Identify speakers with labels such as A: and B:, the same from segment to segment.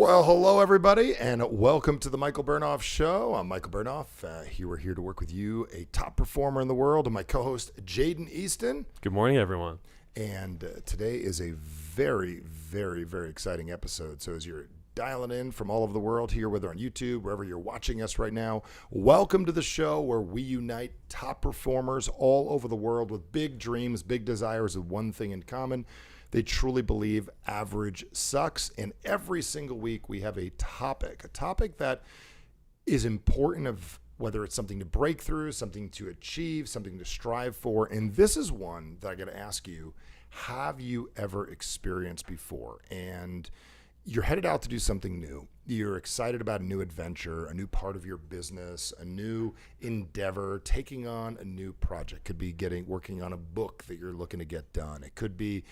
A: Well, hello, everybody, and welcome to the Michael Bernoff Show. I'm Michael Bernoff. We're here to work with you, a top performer in the world, and my co-host, Jaden Easton.
B: Good morning, everyone.
A: And today is a very, very, very exciting episode. So as you're dialing in from all over the world here, whether on YouTube, wherever you're watching us right now, welcome to the show where we unite top performers all over the world with big dreams, big desires, with one thing in common. They truly believe average sucks. And every single week we have a topic that is important, of whether it's something to break through, something to achieve, something to strive for. And this is one that I got to ask you, have you ever experienced before? And you're headed out to do something new. You're excited about a new adventure, a new part of your business, a new endeavor, taking on a new project. Could be working on a book that you're looking to get done. It could be,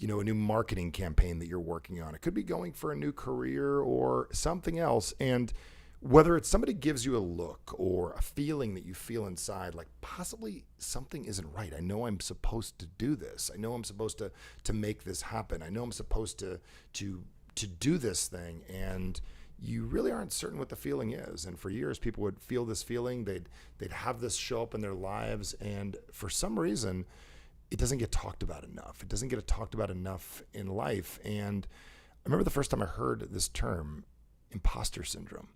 A: a new marketing campaign that you're working on. It could be going for a new career or something else. And whether it's somebody gives you a look or a feeling that you feel inside, like possibly something isn't right. I know I'm supposed to do this. I know I'm supposed to make this happen. I know I'm supposed to do this thing, and you really aren't certain what the feeling is. And for years, people would feel this feeling. They'd have this show up in their lives, and for some reason, it doesn't get talked about enough. It doesn't get talked about enough in life. And I remember the first time I heard this term, imposter syndrome.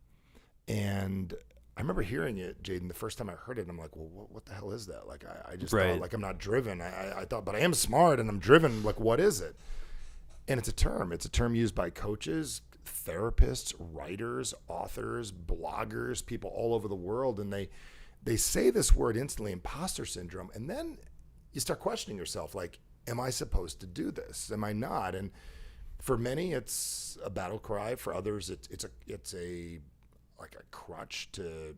A: And I remember hearing it, Jaden, the first time I heard it, and I'm like, well, what the hell is that? Like, I just thought, like, I'm not driven. I thought, but I am smart and I'm driven. Like, what is it? And it's a term. It's a term used by coaches, therapists, writers, authors, bloggers, people all over the world. And they say this word instantly, imposter syndrome. And then you start questioning yourself, like, am I supposed to do this? Am I not? And for many, it's a battle cry. For others, it's a crutch to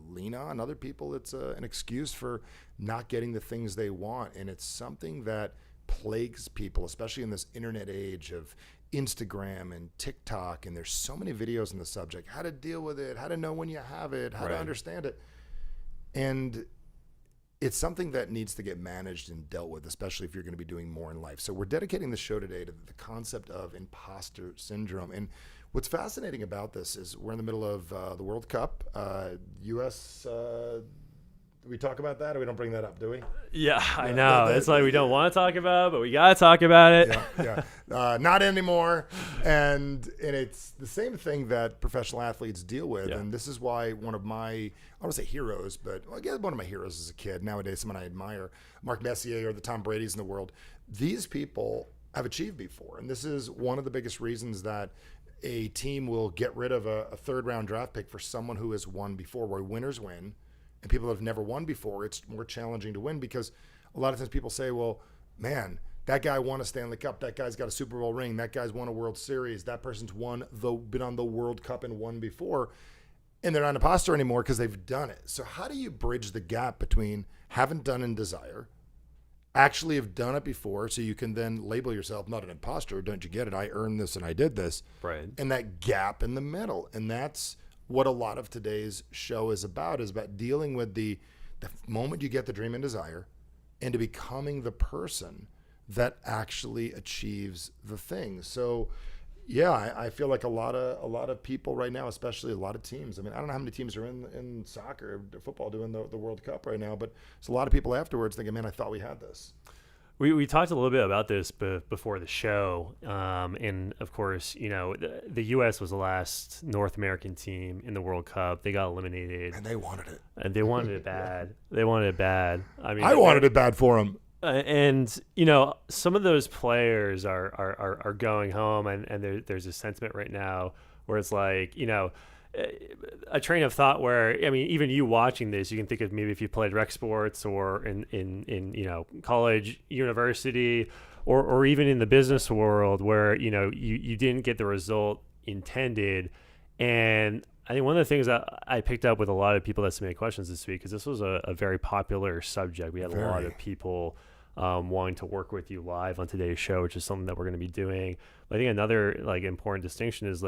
A: lean on. Other people, it's an excuse for not getting the things they want. And it's something that plagues people, especially in this internet age of Instagram and TikTok. And there's so many videos on the subject, how to deal with it, how to know when you have it, how to understand it. And it's something that needs to get managed and dealt with, especially if you're going to be doing more in life. So we're dedicating the show today to the concept of imposter syndrome. And what's fascinating about this is we're in the middle of the World Cup, U.S. Do we talk about that, or we don't bring that up, do we?
B: Yeah, I know. It's like we don't want to talk about it, but we got to talk about it.
A: Yeah. Not anymore. And it's the same thing that professional athletes deal with. Yeah. And this is why one of my, I don't want to say heroes, but I guess one of my heroes as a kid, nowadays someone I admire, Mark Messier or the Tom Brady's in the world, these people have achieved before. And this is one of the biggest reasons that a team will get rid of a third-round draft pick for someone who has won before, where winners win. And people that have never won before, it's more challenging to win, because a lot of times people say, well, man, that guy won a Stanley Cup. That guy's got a Super Bowl ring. That guy's won a World Series. That person's been on the World Cup and won before. And they're not an imposter anymore because they've done it. So how do you bridge the gap between haven't done and desire, actually have done it before, so you can then label yourself not an imposter? Don't you get it? I earned this and I did this.
B: Right.
A: And that gap in the middle. And that's what a lot of today's show is about dealing with the moment you get the dream and desire, and to becoming the person that actually achieves the thing. So yeah, I feel like a lot of people right now, especially a lot of teams. I mean, I don't know how many teams are in soccer, football, doing the World Cup right now, but there's a lot of people afterwards thinking, man, I thought we had this.
B: We talked a little bit about this before the show, and of course, the U.S. was the last North American team in the World Cup. They got eliminated,
A: and they wanted it.
B: And they wanted it bad. They wanted it bad. I mean,
A: I wanted it bad for them.
B: And some of those players are going home, and there's a sentiment right now where it's like, a train of thought where, I mean, even you watching this, you can think of maybe if you played rec sports or in college, university, or even in the business world where, you didn't get the result intended. And I think one of the things that I picked up with a lot of people that submitted questions this week, because this was a very popular subject. We had a lot of people wanting to work with you live on today's show, which is something that we're going to be doing. But I think another important distinction is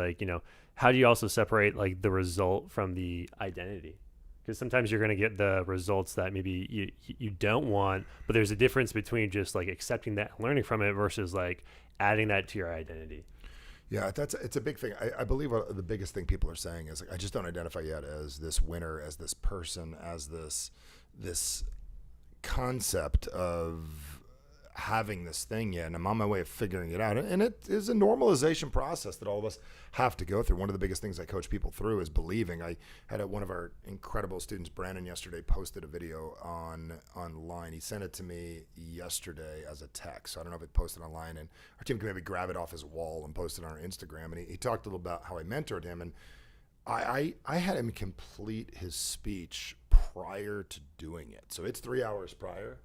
B: how do you also separate the result from the identity? Because sometimes you're going to get the results that maybe you don't want, but there's a difference between just accepting that and learning from it versus adding that to your identity.
A: Yeah, it's a big thing. I believe the biggest thing people are saying is like, I just don't identify yet as this winner, as this person, as this concept of having this thing yet, and I'm on my way of figuring it out. And it is a normalization process that all of us have to go through. One of the biggest things I coach people through is believing. I had one of our incredible students, Brandon, yesterday posted a video online. He sent it to me yesterday as a text. So I don't know if it posted online, and our team can maybe grab it off his wall and post it on our Instagram. And he talked a little about how I mentored him, and I had him complete his speech prior to doing it. So it's 3 hours prior.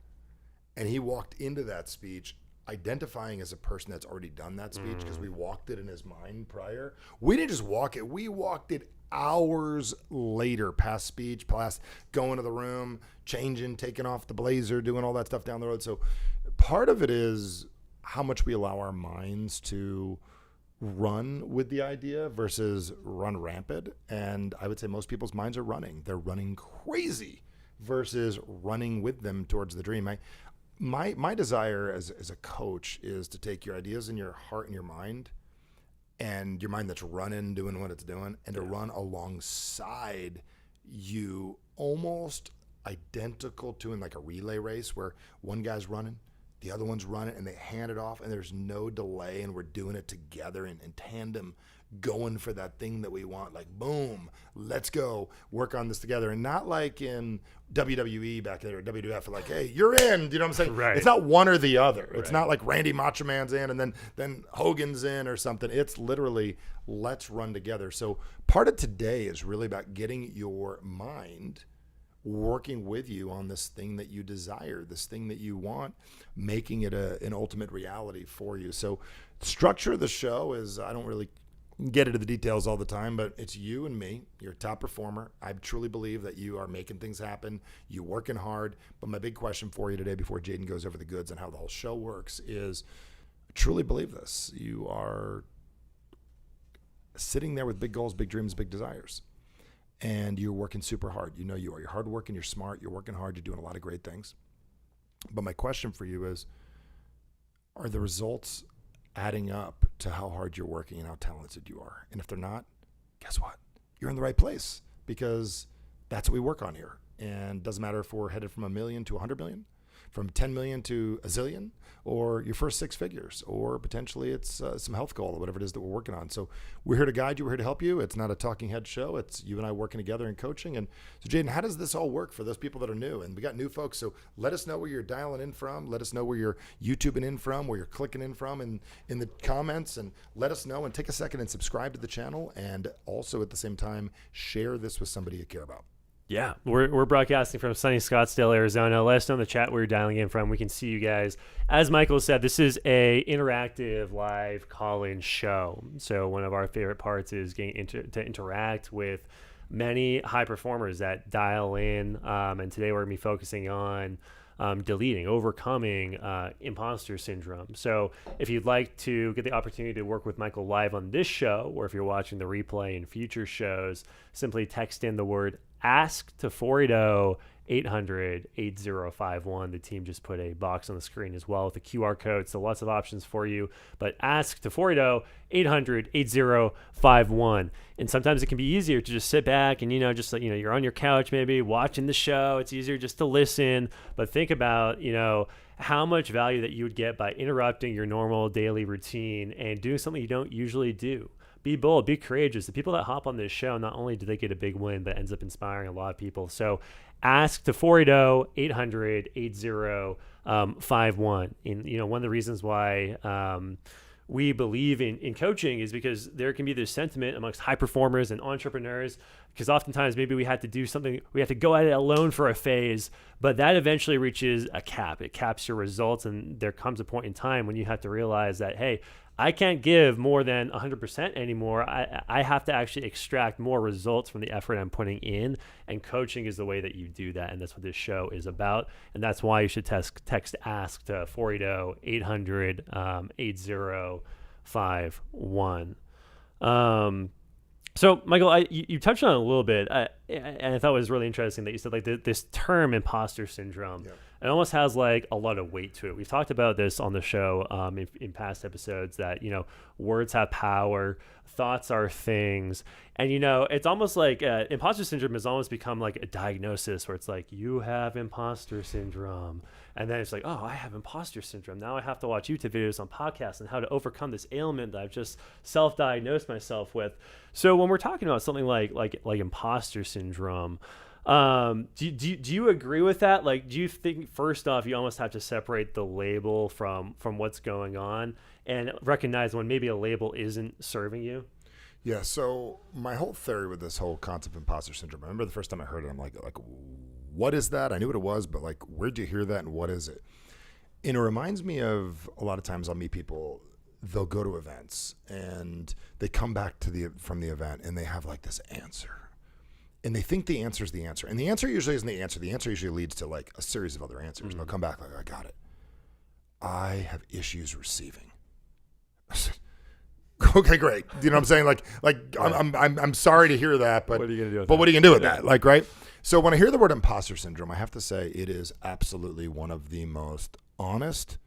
A: And he walked into that speech identifying as a person that's already done that speech because we walked it in his mind prior. We didn't just walk it. We walked it hours later, past speech, past going to the room, changing, taking off the blazer, doing all that stuff down the road. So part of it is how much we allow our minds to run with the idea versus run rampant. And I would say most people's minds are running. They're running crazy versus running with them towards the dream. My desire as a coach is to take your ideas in your heart and your mind, and your mind that's running, doing what it's doing, and to run alongside you, almost identical to in like a relay race where one guy's running, the other one's running, and they hand it off, and there's no delay, and we're doing it together in tandem, going for that thing that we want. Like, boom, let's go work on this together. And not like in WWE back there, or WWF, like, hey, you're in. You know what I'm saying?
B: Right.
A: It's not one or the other. It's
B: Right.
A: not like Randy Macho Man's in and then Hogan's in or something. It's literally, let's run together. So part of today is really about getting your mind working with you on this thing that you desire, this thing that you want, making it an ultimate reality for you. So structure of the show is, I don't really get into the details all the time, but it's you and me. You're a top performer. I truly believe that you are making things happen. You're working hard. But my big question for you today, before Jaden goes over the goods and how the whole show works, is I truly believe this. You are sitting there with big goals, big dreams, big desires, and you're working super hard. You know you are. You're hardworking. You're smart. You're working hard. You're doing a lot of great things. But my question for you is, are the results adding up to how hard you're working and how talented you are? And if they're not, guess what? You're in the right place, because that's what we work on here. And it doesn't matter if we're headed from $1 million to 100 million, from 10 million to a zillion, or your first six figures, or potentially it's some health goal or whatever it is that we're working on. So we're here to guide you. We're here to help you. It's not a talking head show. It's you and I working together and coaching. And so, Jaden, how does this all work for those people that are new? And we got new folks. So let us know where you're dialing in from. Let us know where you're YouTubing in from, where you're clicking in from, and in the comments, and let us know, and take a second and subscribe to the channel. And also at the same time, share this with somebody you care about.
B: Yeah, we're broadcasting from sunny Scottsdale, Arizona. Let us know in the chat where you're dialing in from. We can see you guys. As Michael said, this is a interactive live call-in show. So one of our favorite parts is getting to interact with many high performers that dial in. And today we're going to be focusing on overcoming imposter syndrome. So if you'd like to get the opportunity to work with Michael live on this show, or if you're watching the replay in future shows, simply text in the word ask to 480-800-8051. The team just put a box on the screen as well with a QR code. So lots of options for you, but ask to 480-800-8051. And sometimes it can be easier to just sit back and, you're on your couch, maybe watching the show. It's easier just to listen, but think about, how much value that you would get by interrupting your normal daily routine and doing something you don't usually do. Be bold, be courageous. The people that hop on this show, not only do they get a big win, but ends up inspiring a lot of people. So ask to 480-800-8051. And, one of the reasons why we believe in coaching is because there can be this sentiment amongst high performers and entrepreneurs, because oftentimes maybe we had to do something, we have to go at it alone for a phase, but that eventually reaches a cap. It caps your results, and there comes a point in time when you have to realize that, hey, I can't give more than 100% anymore. I have to actually extract more results from the effort I'm putting in, and coaching is the way that you do that, and that's what this show is about, and that's why you should text ASK to 480-800-8051. So, Michael, you touched on it a little bit, and I thought it was really interesting that you said, like, this term imposter syndrome.
A: Yeah.
B: it almost has like a lot of weight to it. We've talked about this on the show in past episodes that, words have power, thoughts are things. And, it's almost like imposter syndrome has almost become like a diagnosis where it's like, you have imposter syndrome. And then it's like, oh, I have imposter syndrome. Now I have to watch YouTube videos on podcasts on how to overcome this ailment that I've just self-diagnosed myself with. So when we're talking about something like imposter syndrome, do you agree with that? Like, do you think first off, you almost have to separate the label from what's going on and recognize when maybe a label isn't serving you?
A: Yeah. So my whole theory with this whole concept of imposter syndrome, I remember the first time I heard it, I'm like, what is that? I knew what it was, but like, where'd you hear that? And what is it? And it reminds me of a lot of times I'll meet people, they'll go to events and they come back from the event and they have like this answer. And they think the answer is the answer. And the answer usually isn't the answer. The answer usually leads to like a series of other answers. And they'll come back like, I got it. I have issues receiving. Okay, great. You know what I'm saying? Like I'm sorry to hear that, but
B: what are you gonna do with
A: but
B: that?
A: what are you gonna do with that? Like, right? So when I hear the word imposter syndrome, I have to say it is absolutely one of the most honest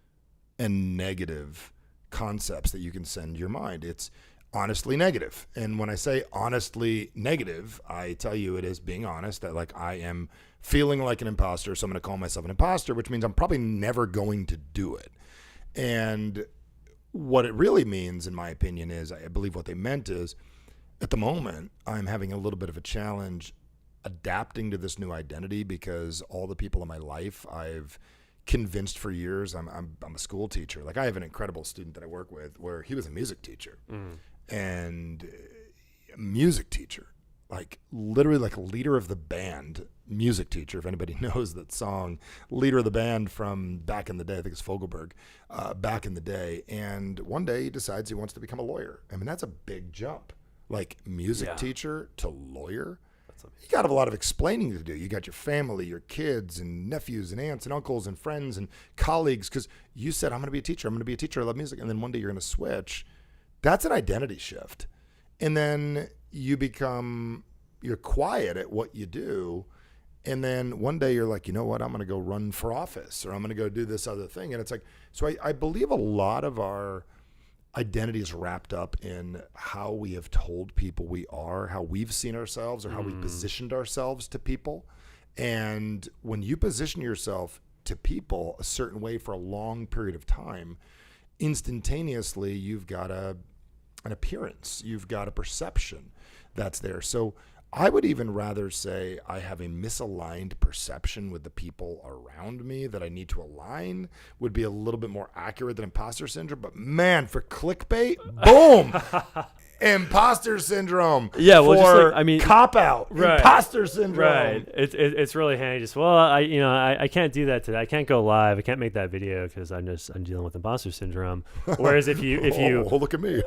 A: and negative concepts that you can send your mind. It's honestly negative. And when I say honestly negative, I tell you it is being honest that like I am feeling like an imposter. So I'm going to call myself an imposter, which means I'm probably never going to do it. And what it really means, in my opinion, is I believe what they meant is at the moment, I'm having a little bit of a challenge adapting to this new identity because all the people in my life I've convinced for years I'm a school teacher. Like I have an incredible student that I work with where he was a music teacher and a music teacher, like literally like a leader of the band music teacher. If anybody knows that song, leader of the band from back in the day, I think it's Fogelberg, back in the day. And one day he decides he wants to become a lawyer. I mean, that's a big jump, like music teacher to lawyer. You got a lot of explaining to do. You got your family, your kids and nephews and aunts and uncles and friends and colleagues because you said, I'm going to be a teacher. I'm going to be a teacher. I love music. And then one day you're going to switch. That's an identity shift. And then you're quiet at what you do. And then one day you're like, you know what? I'm going to go run for office or I'm going to go do this other thing. And it's like, so I believe a lot of our identity is wrapped up in how we have told people we are, how we've seen ourselves or how we positioned ourselves to people. And when you position yourself to people a certain way for a long period of time, instantaneously you've got an appearance, you've got a perception that's there. So I would even rather say I have a misaligned perception with the people around me that I need to align would be a little bit more accurate than imposter syndrome. But man, for clickbait, boom, imposter syndrome.
B: Yeah, well, just like,
A: cop out,
B: right,
A: imposter syndrome.
B: Right. It's really handy. Just I can't do that today. I can't go live. I can't make that video because I'm dealing with imposter syndrome. Whereas if you
A: look at me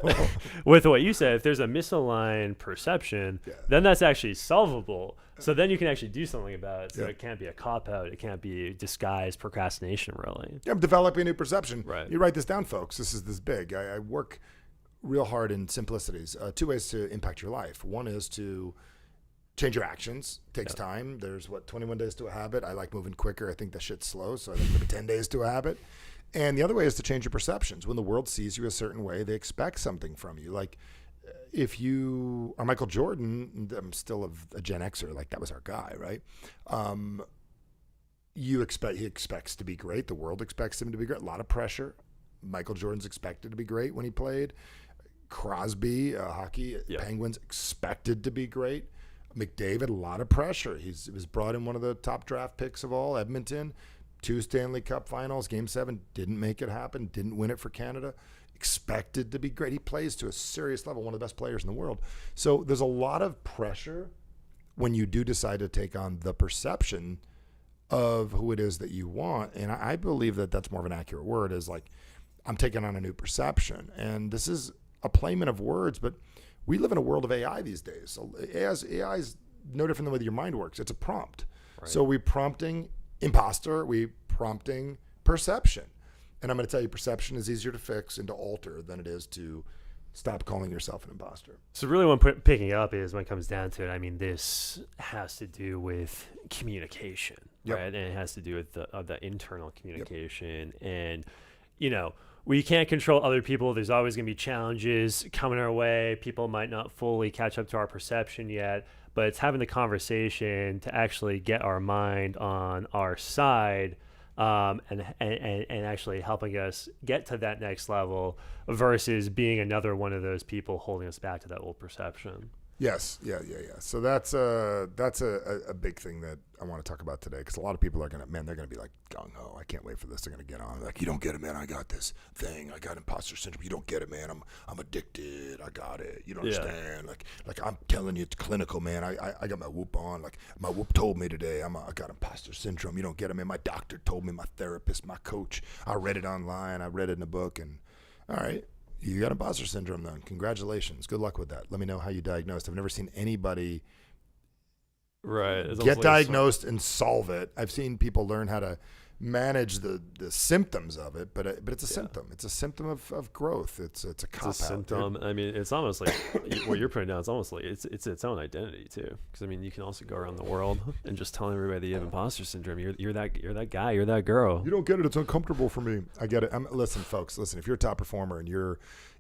B: with what you said, if there's a misaligned perception, then that's actually solvable. So then you can actually do something about it. So it can't be a cop out. It can't be disguised procrastination. Really.
A: Yeah, I'm developing a new perception.
B: Right.
A: You write this down, folks. This is this big. I work real hard in simplicities. Two ways to impact your life. One is to change your actions. It takes time. There's 21 days to a habit. I like moving quicker. I think that shit's slow. So I think maybe 10 days to a habit. And the other way is to change your perceptions. When the world sees you a certain way, they expect something from you. Like if you are Michael Jordan, I'm still a Gen Xer. Like that was our guy, right? He expects to be great. The world expects him to be great. A lot of pressure. Michael Jordan's expected to be great when he played. Crosby, hockey, Penguins expected to be great. McDavid, a lot of pressure. He was brought in one of the top draft picks of all, Edmonton. 2 Stanley Cup finals, Game 7, didn't make it happen, didn't win it for Canada. Expected to be great. He plays to a serious level, one of the best players in the world. So there's a lot of pressure when you do decide to take on the perception of who it is that you want. And I believe that that's more of an accurate word, is like, I'm taking on a new perception. And this is a playment of words, but we live in a world of AI these days. So AI is no different than the way your mind works. It's a prompt. Right. So we're prompting imposter, we prompting perception. And I'm going to tell you, perception is easier to fix and to alter than it is to stop calling yourself an imposter.
B: So really what picking up is, when it comes down to it, this has to do with communication,
A: Yep.
B: right? And it has to do with the internal communication. And, we can't control other people. There's always going to be challenges coming our way. People might not fully catch up to our perception yet, but it's having the conversation to actually get our mind on our side, and actually helping us get to that next level versus being another one of those people holding us back to that old perception.
A: Yes. Yeah. So that's a big thing that I want to talk about today, because a lot of people are they're going to be like gung ho. I can't wait for this. They're going to get on. Like, you don't get it, man. I got this thing. I got imposter syndrome. You don't get it, man. I'm addicted. I got it. You don't understand. Like I'm telling you, it's clinical, man. I got my whoop on. Like, my whoop told me today I got imposter syndrome. You don't get it, man. My doctor told me, my therapist, my coach. I read it online. I read it in a book. And all right. You got imposter syndrome then. Congratulations. Good luck with that. Let me know how you diagnosed. I've never seen anybody get diagnosed and solve it. I've seen people learn how to manage the symptoms of it, but it's a symptom. It's a symptom of growth. It's a cop-out.
B: It's a symptom. I mean, it's almost like what you're putting down. It's almost like it's its own identity too. Because I mean, you can also go around the world and just telling everybody that you have imposter syndrome. You're that guy. You're that girl.
A: You don't get it. It's uncomfortable for me. I get it. Listen, folks. Listen. If you're a top performer and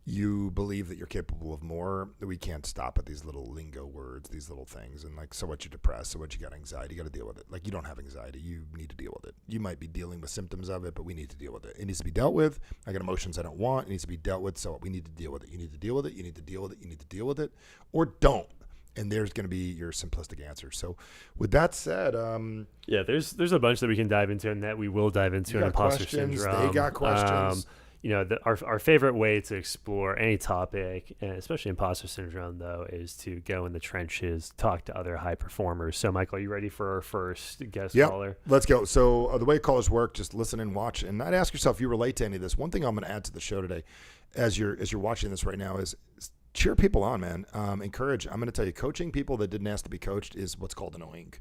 A: you believe that you're capable of more, we can't stop at these little lingo words, these little things. And like, so what, you're depressed, so what, you got anxiety, you got to deal with it. Like, you don't have anxiety, you need to deal with it. You might be dealing with symptoms of it, but we need to deal with it. It needs to be dealt with. I got emotions I don't want. It needs to be dealt with. So we need to deal with it. You need to deal with it. You need to deal with it. You need to deal with it, or don't. And there's going to be your simplistic answer. So with that said,
B: there's a bunch that we can dive into, and that we will dive into in imposter syndrome.
A: They got questions.
B: Our favorite way to explore any topic, and especially imposter syndrome, though, is to go in the trenches, talk to other high performers. So, Michael, are you ready for our first guest caller?
A: Let's go. So the way callers work, just listen and watch. And I'd ask yourself if you relate to any of this. One thing I'm going to add to the show today, as you're watching this right now, is cheer people on, man. Encourage. I'm going to tell you, coaching people that didn't ask to be coached is what's called annoying.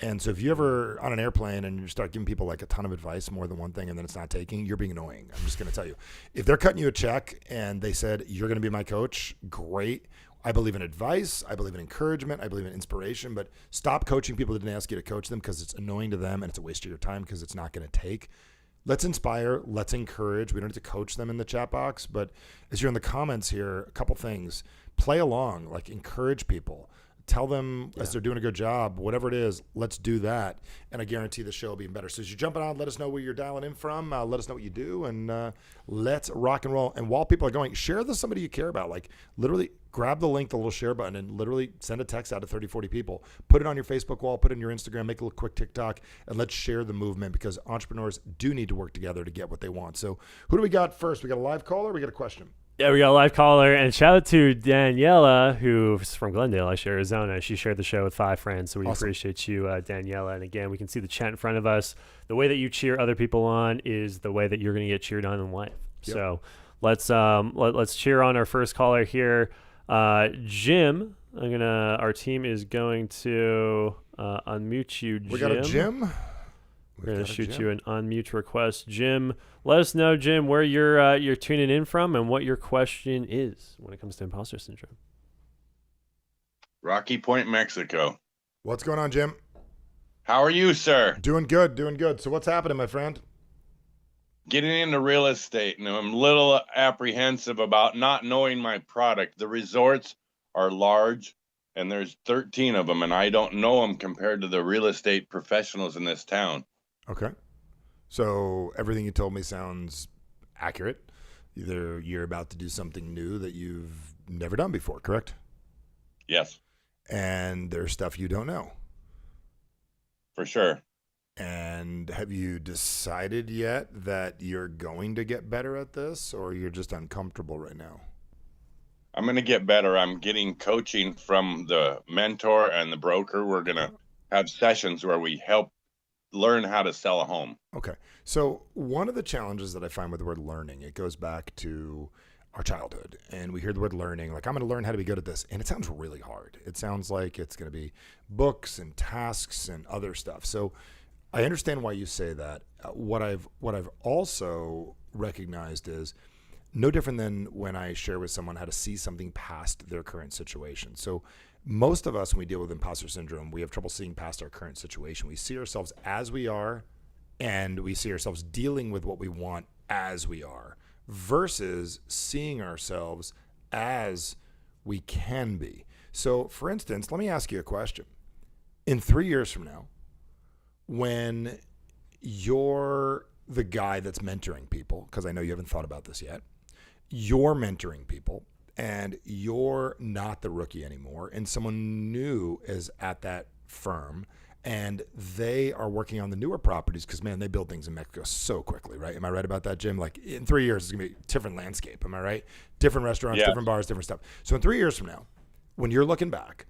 A: And so if you ever on an airplane and you start giving people like a ton of advice, more than one thing, and then it's not taking, you're being annoying. I'm just going to tell you, if they're cutting you a check and they said, you're going to be my coach, great. I believe in advice. I believe in encouragement. I believe in inspiration, but stop coaching people that didn't ask you to coach them, because it's annoying to them and it's a waste of your time, because it's not going to take. Let's inspire. Let's encourage. We don't need to coach them in the chat box, but as you're in the comments here, a couple things. Play along, like encourage people. Tell them as they're doing a good job, whatever it is, let's do that. And I guarantee the show will be better. So as you're jumping on, let us know where you're dialing in from. Let us know what you do, and let's rock and roll. And while people are going, share this with somebody you care about. Like, literally grab the link, the little share button, and literally send a text out to 30, 40 people. Put it on your Facebook wall, put it in your Instagram, make a little quick TikTok, and let's share the movement, because entrepreneurs do need to work together to get what they want. So who do we got first? We got a live caller, we got a question?
B: Yeah, we got a live caller, and shout out to Daniela, who's from Glendale, actually, Arizona. She shared the show with 5 friends, so we appreciate you, Daniela. And again, we can see the chat in front of us. The way that you cheer other people on is the way that you're going to get cheered on in life. Yep. So let's cheer on our first caller here, Jim. Our team is going to unmute you, Jim.
A: We got a Jim.
B: We're going to shoot you an unmute request. Jim, let us know, Jim, where you're tuning in from and what your question is when it comes to imposter syndrome.
C: Rocky Point, Mexico.
A: What's going on, Jim?
C: How are you, sir?
A: Doing good. So what's happening, my friend?
C: Getting into real estate, and I'm a little apprehensive about not knowing my product. The resorts are large, and there's 13 of them, and I don't know them compared to the real estate professionals in this town.
A: Okay. So everything you told me sounds accurate. Either you're about to do something new that you've never done before, correct?
C: Yes.
A: And there's stuff you don't know.
C: For sure.
A: And have you decided yet that you're going to get better at this, or you're just uncomfortable right now?
C: I'm going to get better. I'm getting coaching from the mentor and the broker. We're going to have sessions where we help learn how to sell a home.
A: Okay. So one of the challenges that I find with the word learning, it goes back to our childhood, and we hear the word learning, like I'm going to learn how to be good at this. And it sounds really hard. It sounds like it's going to be books and tasks and other stuff. So I understand why you say that. What I've also recognized is no different than when I share with someone how to see something past their current situation. So most of us, when we deal with imposter syndrome, we have trouble seeing past our current situation. We see ourselves as we are, and we see ourselves dealing with what we want as we are, versus seeing ourselves as we can be. So for instance, let me ask you a question. In 3 years from now, when you're the guy that's mentoring people, because I know you haven't thought about this yet, you're mentoring people and you're not the rookie anymore, and someone new is at that firm and they are working on the newer properties, because man, they build things in Mexico so quickly, right? Am I right about that, Jim? Like in 3 years, it's gonna be a different landscape. Am I right? Different restaurants,
C: Yeah.
A: different bars, different stuff. So in 3 years from now, when you're looking back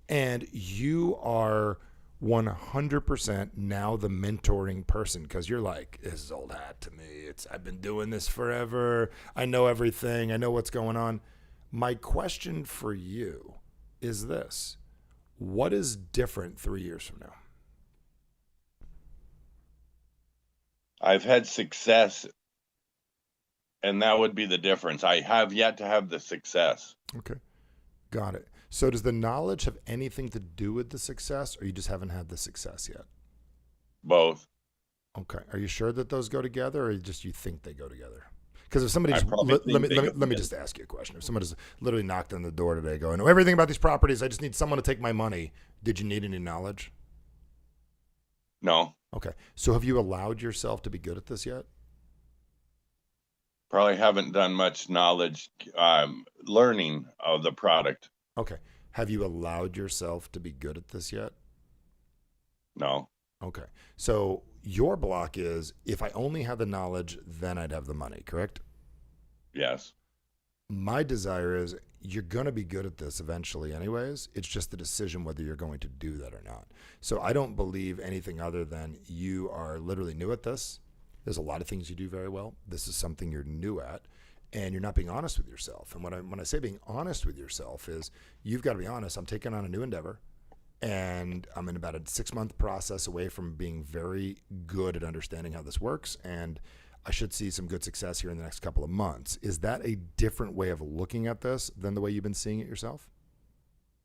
A: and you are 100% now the mentoring person, because you're like, this is old hat to me. I've been doing this forever. I know everything. I know what's going on. My question for you is this: what is different 3 years from now?
C: I've had success, and that would be the difference. I have yet to have the success.
A: Okay, got it. So does the knowledge have anything to do with the success, or you just haven't had the success yet?
C: Both.
A: Okay. Are you sure that those go together, or just you think they go together? Because if somebody
C: I
A: just
C: probably think
A: let me
C: they
A: let me
C: go
A: let me just ask you a question. If someone just literally knocked on the door today, going, "I know everything about these properties. I just need someone to take my money." Did you need any knowledge?
C: No,
A: Okay. So have you allowed yourself to be good at this yet?
C: probably haven't done much knowledge learning of the product.
A: Okay. Have you allowed yourself to be good at this yet?
C: No.
A: Okay. So your block is, if I only had the knowledge, then I'd have the money, correct?
C: Yes.
A: My desire is you're going to be good at this eventually anyways. It's just the decision whether you're going to do that or not. So I don't believe anything other than you are literally new at this. There's a lot of things you do very well. This is something you're new at, and you're not being honest with yourself. And when I say being honest with yourself is, you've got to be honest. I'm taking on a new endeavor, and I'm in about a 6-month process away from being very good at understanding how this works, and I should see some good success here in the next couple of months. Is that a different way of looking at this than the way you've been seeing it yourself?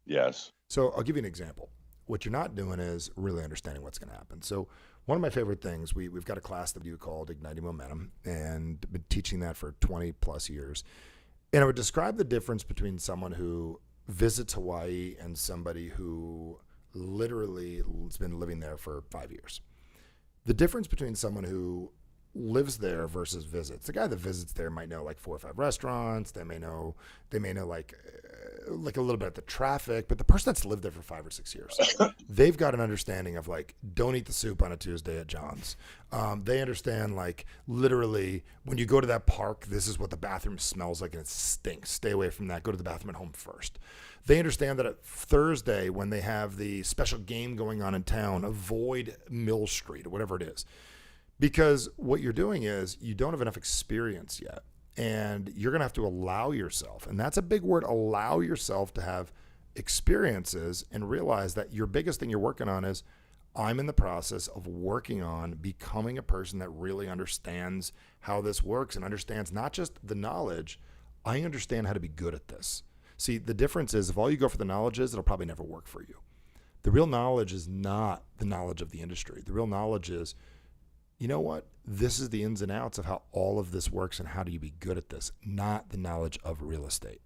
C: Yes.
A: So I'll give you an example. What you're not doing is really understanding what's going to happen. So one of my favorite things, we've got a class that we do called Igniting Momentum, and been teaching that for 20 plus years. And I would describe the difference between someone who visits Hawaii and somebody who literally has been living there for 5 years. The difference between someone who lives there versus visits. The guy that visits there might know like 4 or 5 restaurants. They may know like a little bit of the traffic, but the person that's lived there for 5 or 6 years, they've got an understanding of like, don't eat the soup on a Tuesday at John's. They understand like literally when you go to that park, this is what the bathroom smells like and it stinks. Stay away from that. Go to the bathroom at home first. They understand that at Thursday when they have the special game going on in town, avoid Mill Street or whatever it is. Because what you're doing is you don't have enough experience yet, and you're going to have to allow yourself, and that's a big word, allow yourself to have experiences and realize that your biggest thing you're working on is, I'm in the process of working on becoming a person that really understands how this works and understands not just the knowledge, I understand how to be good at this. See, the difference is if all you go for the knowledge is, it'll probably never work for you. The real knowledge is not the knowledge of the industry. The real knowledge is, you know what? This is the ins and outs of how all of this works and how do you be good at this, not the knowledge of real estate.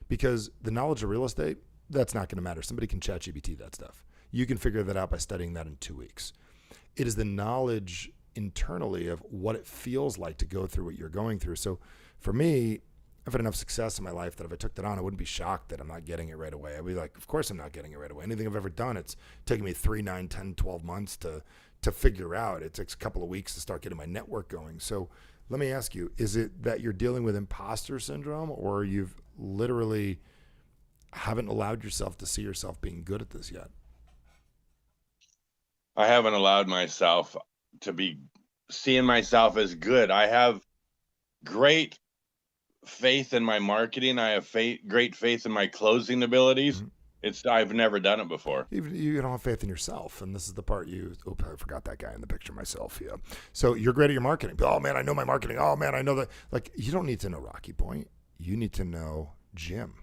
A: Because the knowledge of real estate, that's not going to matter. Somebody can chat GPT that stuff. You can figure that out by studying that in 2 weeks. It is the knowledge internally of what it feels like to go through what you're going through. So for me, I've had enough success in my life that if I took that on, I wouldn't be shocked that I'm not getting it right away. I'd be like, of course I'm not getting it right away. Anything I've ever done, it's taken me 3, 9, 10, 12 months to figure out. It takes a couple of weeks to start getting my network going. So let me ask you, is it that you're dealing with imposter syndrome, or you've literally haven't allowed yourself to see yourself being good at this yet?
C: I haven't allowed myself to be seeing myself as good. I have great faith in my marketing. I have great faith in my closing abilities.
A: Mm-hmm.
C: I've never done it before.
A: Even you don't have faith in yourself, and this is the part I forgot that guy in the picture myself. Yeah. So you're great at your marketing. Oh man, I know my marketing. Oh man, I know that. Like, you don't need to know Rocky Point. You need to know Jim.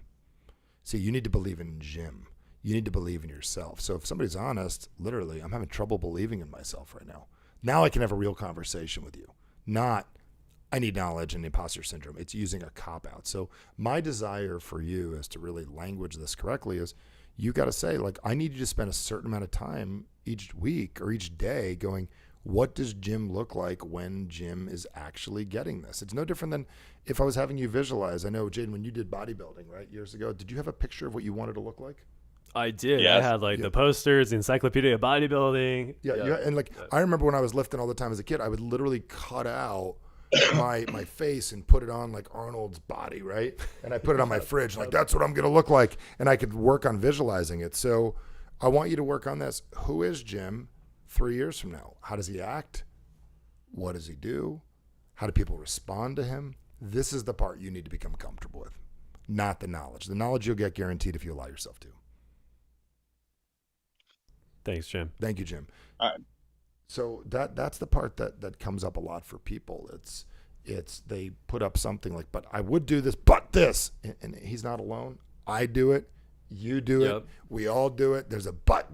A: See, you need to believe in Jim. You need to believe in yourself. So if somebody's honest, literally, I'm having trouble believing in myself right now. Now I can have a real conversation with you. Not, I need knowledge and imposter syndrome. It's using a cop-out. So my desire for you is to really language this correctly is you got to say, like, I need you to spend a certain amount of time each week or each day going, what does Jim look like when Jim is actually getting this? It's no different than if I was having you visualize. I know, Jaden, when you did bodybuilding, right, years ago, did you have a picture of what you wanted to look like?
B: I did.
C: Yes.
B: I had the posters, the encyclopedia of bodybuilding.
A: Yeah. And I remember when I was lifting all the time as a kid, I would literally cut out my face and put it on like Arnold's body, right? And I put it on my fridge, like, that's what I'm going to look like. And I could work on visualizing it. So I want you to work on this. Who is Jim 3 years from now? How does he act? What does he do? How do people respond to him? This is the part you need to become comfortable with, not the knowledge. The knowledge you'll get guaranteed if you allow yourself to.
B: Thanks, Jim.
A: Thank you, Jim. So that's the part that comes up a lot for people. It's they put up something like, but I would do this, but this, and he's not alone. I do it. You do it. We all do it. There's a but,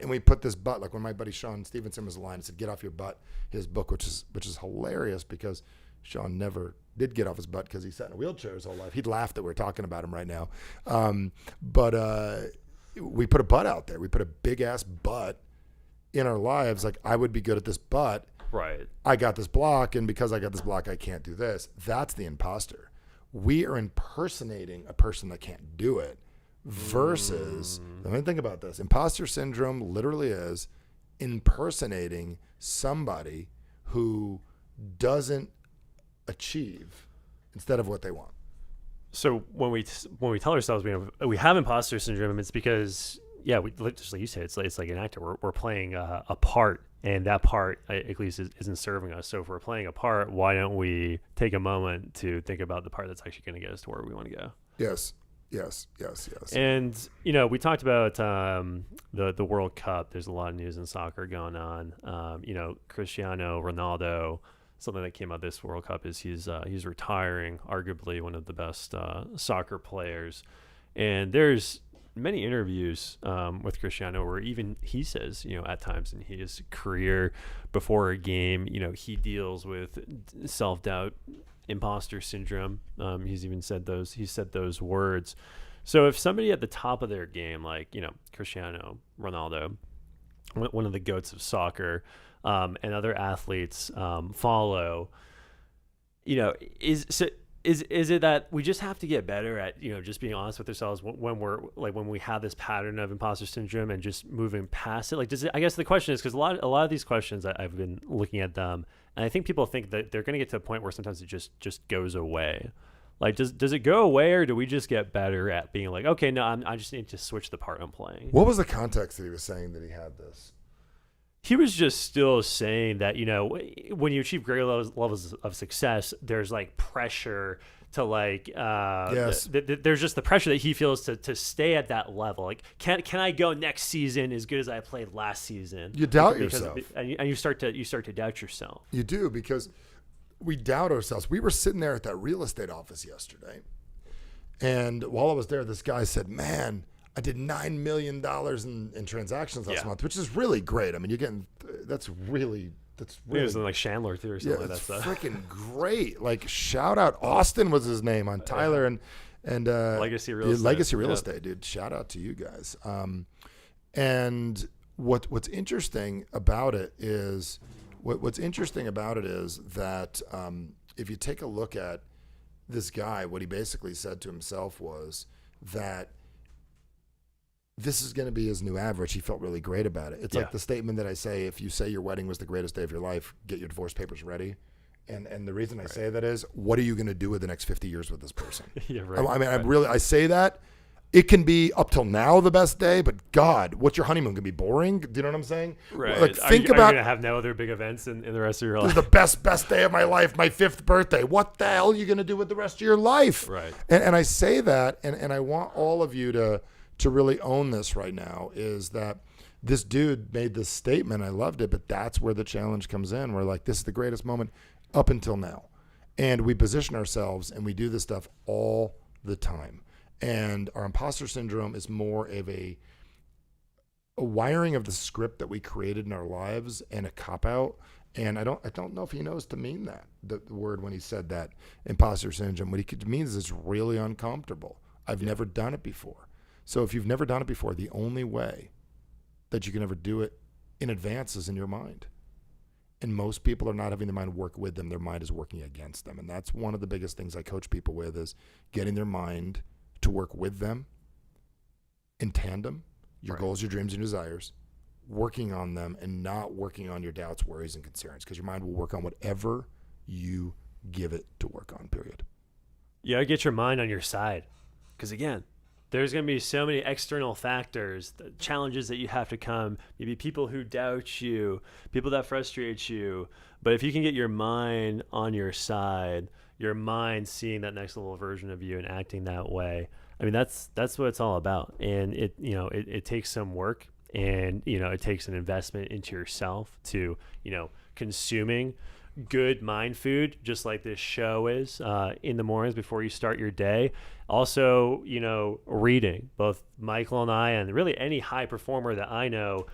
A: and we put this but, like when my buddy Sean Stevenson was aligned, it said, "Get off your butt." His book, which is hilarious because Sean never did get off his butt because he sat in a wheelchair his whole life. He'd laugh that we're talking about him right now. But we put a but out there. We put a big ass but in our lives. Like, I would be good at this, but
B: Right.
A: I got this block, and because I got this block, I can't do this. That's the imposter. We are impersonating a person that can't do it versus, I mean, think about this. Imposter syndrome literally is impersonating somebody who doesn't achieve instead of what they want.
B: So when we tell ourselves we have imposter syndrome, it's because just like you said, it's like an actor. We're playing a part, and that part at least isn't serving us. So if we're playing a part, why don't we take a moment to think about the part that's actually going to get us to where we want to go?
A: Yes.
B: And we talked about the World Cup. There's a lot of news in soccer going on. Cristiano Ronaldo. Something that came out this World Cup is he's retiring, arguably one of the best soccer players. And there's many interviews with Cristiano where even he says, at times in his career before a game, he deals with self-doubt, imposter syndrome. He's even said those words. So if somebody at the top of their game, like, Cristiano Ronaldo, one of the GOATs of soccer, and other athletes follow, is it that we just have to get better at just being honest with ourselves when we have this pattern of imposter syndrome and just moving past it? Like, I guess the question is, because a lot of these questions I've been looking at them, and I think people think that they're going to get to a point where sometimes it just goes away. Like, does it go away, or do we just get better at being like, okay, no, I just need to switch the part I'm playing?
A: What was the context that he was saying that he had this?
B: He was just still saying that, when you achieve great levels of success, there's like pressure to
A: yes.
B: There's just the pressure that he feels to stay at that level. Like, can I go next season as good as I played last season?
A: You doubt yourself.
B: And you start to doubt yourself.
A: You do, because we doubt ourselves. We were sitting there at that real estate office yesterday, and while I was there, this guy said, "Man, I did $9 million in transactions last month," which is really great. I mean, you're getting that's really. It
B: was like Chandler too, or something like that stuff.
A: Freaking great! Like, shout out, Austin was his name on Tyler and
B: Legacy Real Estate.
A: Legacy Real Estate, dude. Shout out to you guys. And what's interesting about it is that if you take a look at this guy, what he basically said to himself was that this is going to be his new average. He felt really great about it. It's like the statement that I say, if you say your wedding was the greatest day of your life, get your divorce papers ready. And the reason I say that is, what are you going to do with the next 50 years with this person? I say that. It can be up till now the best day, but God, what's your honeymoon going to be? Boring? Do you know what I'm saying?
B: Right.
A: Like,
B: are you going to have no other big events in the rest of your life?
A: This is the best day of my life, my 5th birthday. What the hell are you going to do with the rest of your life?
B: Right.
A: And I say that, and I want all of you to to really own this right now is that this dude made this statement. I loved it, but that's where the challenge comes in. We're like, this is the greatest moment up until now. And we position ourselves and we do this stuff all the time. And our imposter syndrome is more of a wiring of the script that we created in our lives and a cop-out. And I don't know if he knows to mean that, the word when he said that, imposter syndrome. What he means is it's really uncomfortable. I've never done it before. So if you've never done it before, the only way that you can ever do it in advance is in your mind. And most people are not having their mind work with them. Their mind is working against them. And that's one of the biggest things I coach people with is getting their mind to work with them in tandem, your goals, your dreams, and desires, working on them and not working on your doubts, worries, and concerns, because your mind will work on whatever you give it to work on, period.
B: You gotta get your mind on your side. Because again, there's going to be so many external factors, the challenges that you have to come, maybe people who doubt you, people that frustrate you. But if you can get your mind on your side, your mind seeing that next level version of you and acting that way, I mean, that's what it's all about. And it takes some work, and, it takes an investment into yourself to, consuming good mind food, just like this show is, in the mornings before you start your day. Also, reading. Both Michael and I, and really any high performer that I know,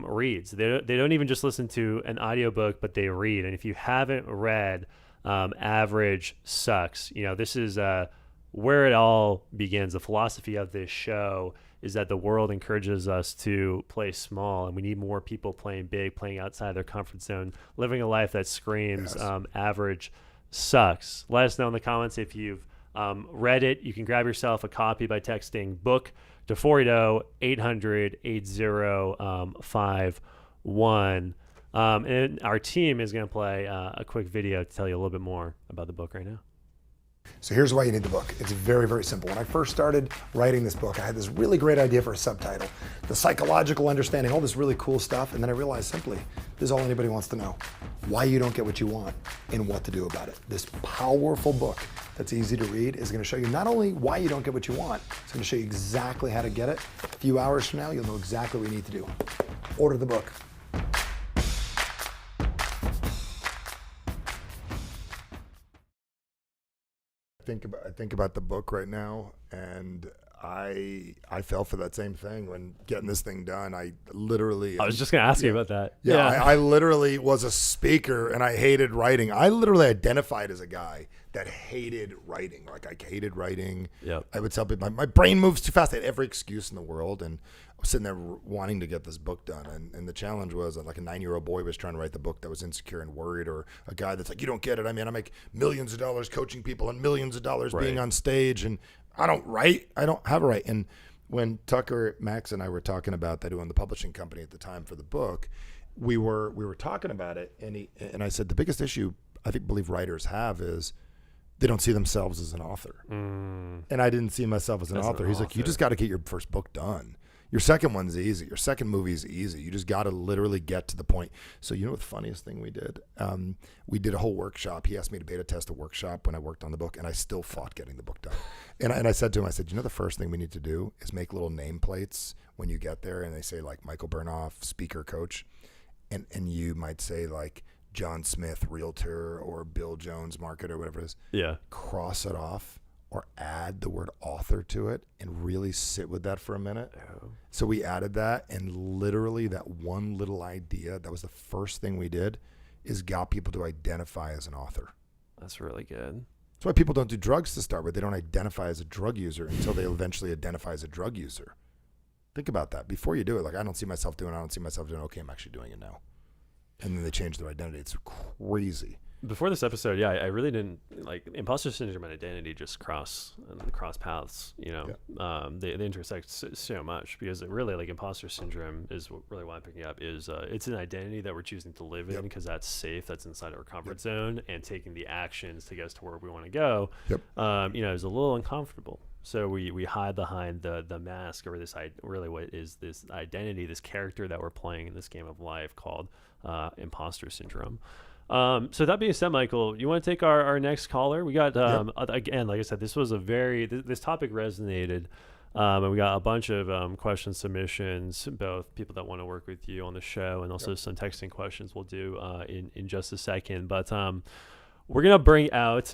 B: reads. They don't even just listen to an audiobook, but they read. And if you haven't read Average Sucks, this is where it all begins. The philosophy of this show is that the world encourages us to play small, and we need more people playing big, playing outside their comfort zone, living a life that screams, average sucks. Let us know in the comments if you've read it. You can grab yourself a copy by texting book to 480-800-8051. And our team is going to play a quick video to tell you a little bit more about the book right now.
A: So here's why you need the book. It's very, very simple. When I first started writing this book, I had this really great idea for a subtitle, the psychological understanding, all this really cool stuff. And then I realized simply, this is all anybody wants to know: why you don't get what you want and what to do about it. This powerful book that's easy to read is going to show you not only why you don't get what you want, it's going to show you exactly how to get it. A few hours from now, you'll know exactly what you need to do. Order the book. I think about the book right now, and I fell for that same thing when getting this thing done. I was just going to ask you about that.
B: Yeah.
A: I literally was a speaker, and I hated writing. I literally identified as a guy that hated writing. Like, I hated writing.
B: Yep.
A: I would tell people my brain moves too fast. I had every excuse in the world, and I was sitting there wanting to get this book done. And the challenge was like a 9-year-old boy was trying to write the book that was insecure and worried, or a guy that's like, you don't get it. I mean, I make millions of dollars coaching people and millions of dollars being on stage, and I don't write. I don't have a write. And when Tucker, Max, and I were talking about that, who owned the publishing company at the time for the book, we were talking about it, and I said the biggest issue I believe writers have is they don't see themselves as an author. And I didn't see myself as an author. He's like, you just got to get your first book done. Your second one's easy. Your second movie is easy. You just got to literally get to the point. So you know what the funniest thing we did? We did a whole workshop. He asked me to beta test a workshop when I worked on the book, and I still fought getting the book done. And I said to him, the first thing we need to do is make little nameplates when you get there, and they say like Michael Bernoff, speaker, coach, and you might say like John Smith, realtor, or Bill Jones, marketer, whatever it is.
B: Yeah.
A: Cross it off or add the word author to it and really sit with that for a minute. Oh. So we added that, and literally that one little idea, that was the first thing we did, is got people to identify as an author.
B: That's really good.
A: That's why people don't do drugs to start with. They don't identify as a drug user until they eventually identify as a drug user. Think about that. Before you do it, like, I don't see myself doing okay, I'm actually doing it now. And then they change their identity. It's crazy.
B: Before this episode, I really didn't like imposter syndrome and identity just cross paths. They intersect so much, because it really, like, imposter syndrome is really why I'm picking up is it's an identity that we're choosing to live in because that's safe, that's inside our comfort zone, and taking the actions to get us to where we want to go. Is a little uncomfortable. So we hide behind the mask over this really what is this identity, this character that we're playing in this game of life called imposter syndrome. So that being said, Michael, you want to take our next caller? We got, again, like I said, this was this topic resonated And we got a bunch of question submissions, both people that want to work with you on the show and also some texting questions we'll do in just a second. But we're going to bring out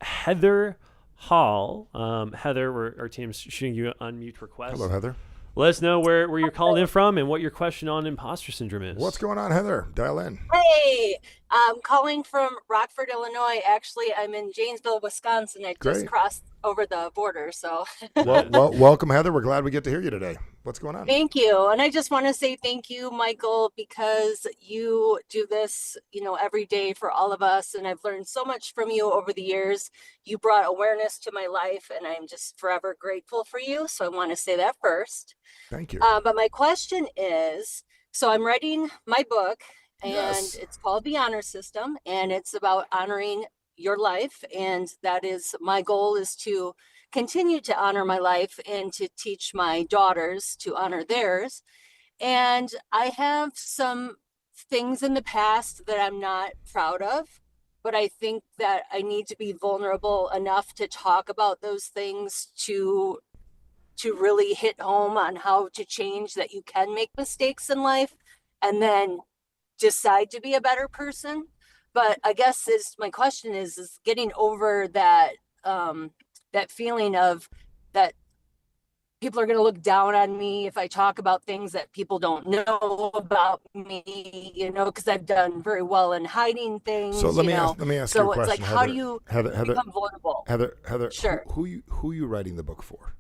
B: Heather Hall. Heather, our team's shooting you an unmute request.
A: Hello, Heather.
B: Let us know where you're calling in from and what your question on imposter syndrome is.
A: What's going on, Heather? Dial in.
D: Hey, I'm calling from Rockford, Illinois. Actually, I'm in Janesville, Wisconsin. I just crossed over the border, so.
A: well, welcome, Heather. We're glad we get to hear you today. What's going on?
D: Thank you. And I just want to say thank you, Michael, because you do this, every day for all of us. And I've learned so much from you over the years. You brought awareness to my life, and I'm just forever grateful for you. So I want to say that first.
A: Thank you.
D: But my question is, so I'm writing my book, and
A: Yes.
D: it's called The Honor System, and it's about honoring your life. And that is, my goal is to continue to honor my life and to teach my daughters to honor theirs. And I have some things in the past that I'm not proud of, but I think that I need to be vulnerable enough to talk about those things to really hit home on how to change, that you can make mistakes in life and then decide to be a better person. But I guess my question is getting over that that feeling of that people are going to look down on me if I talk about things that people don't know about me, because I've done very well in hiding things.
A: So let me ask you a question.
D: So it's like, how do you become vulnerable?
A: Heather,
D: Sure.
A: Who are you writing the book for?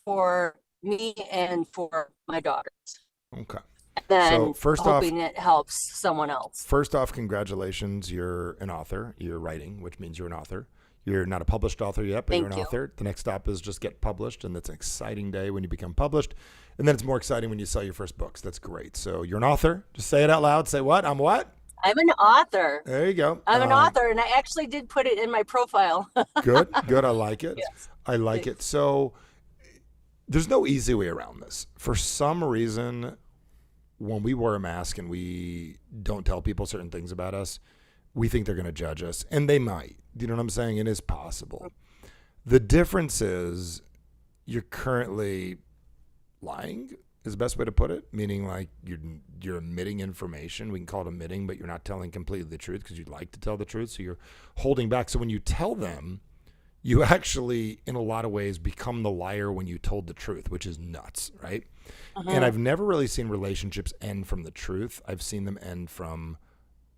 D: For me and for my daughters.
A: Okay.
D: And then
A: So first off,
D: hoping it helps someone else.
A: First off, congratulations. You're an author. You're writing, which means you're an author. You're not a published author yet, but you're an author. The next stop is just get published, and that's an exciting day when you become published. And then it's more exciting when you sell your first books. That's great. So you're an author. Just say it out loud. Say what? I'm what?
D: I'm an author.
A: There you go.
D: I'm an author, and I actually did put it in my profile.
A: Good. I like it.
D: Yes.
A: I like it. So there's no easy way around this. For some reason, when we wear a mask and we don't tell people certain things about us, we think they're going to judge us, and they might. Do you know what I'm saying? It is possible. The difference is you're currently lying is the best way to put it, meaning like you're omitting information. We can call it omitting, but you're not telling completely the truth because you'd like to tell the truth, so you're holding back. So when you tell them, you actually, in a lot of ways, become the liar when you told the truth, which is nuts, right? And I've never really seen relationships end from the truth. I've seen them end from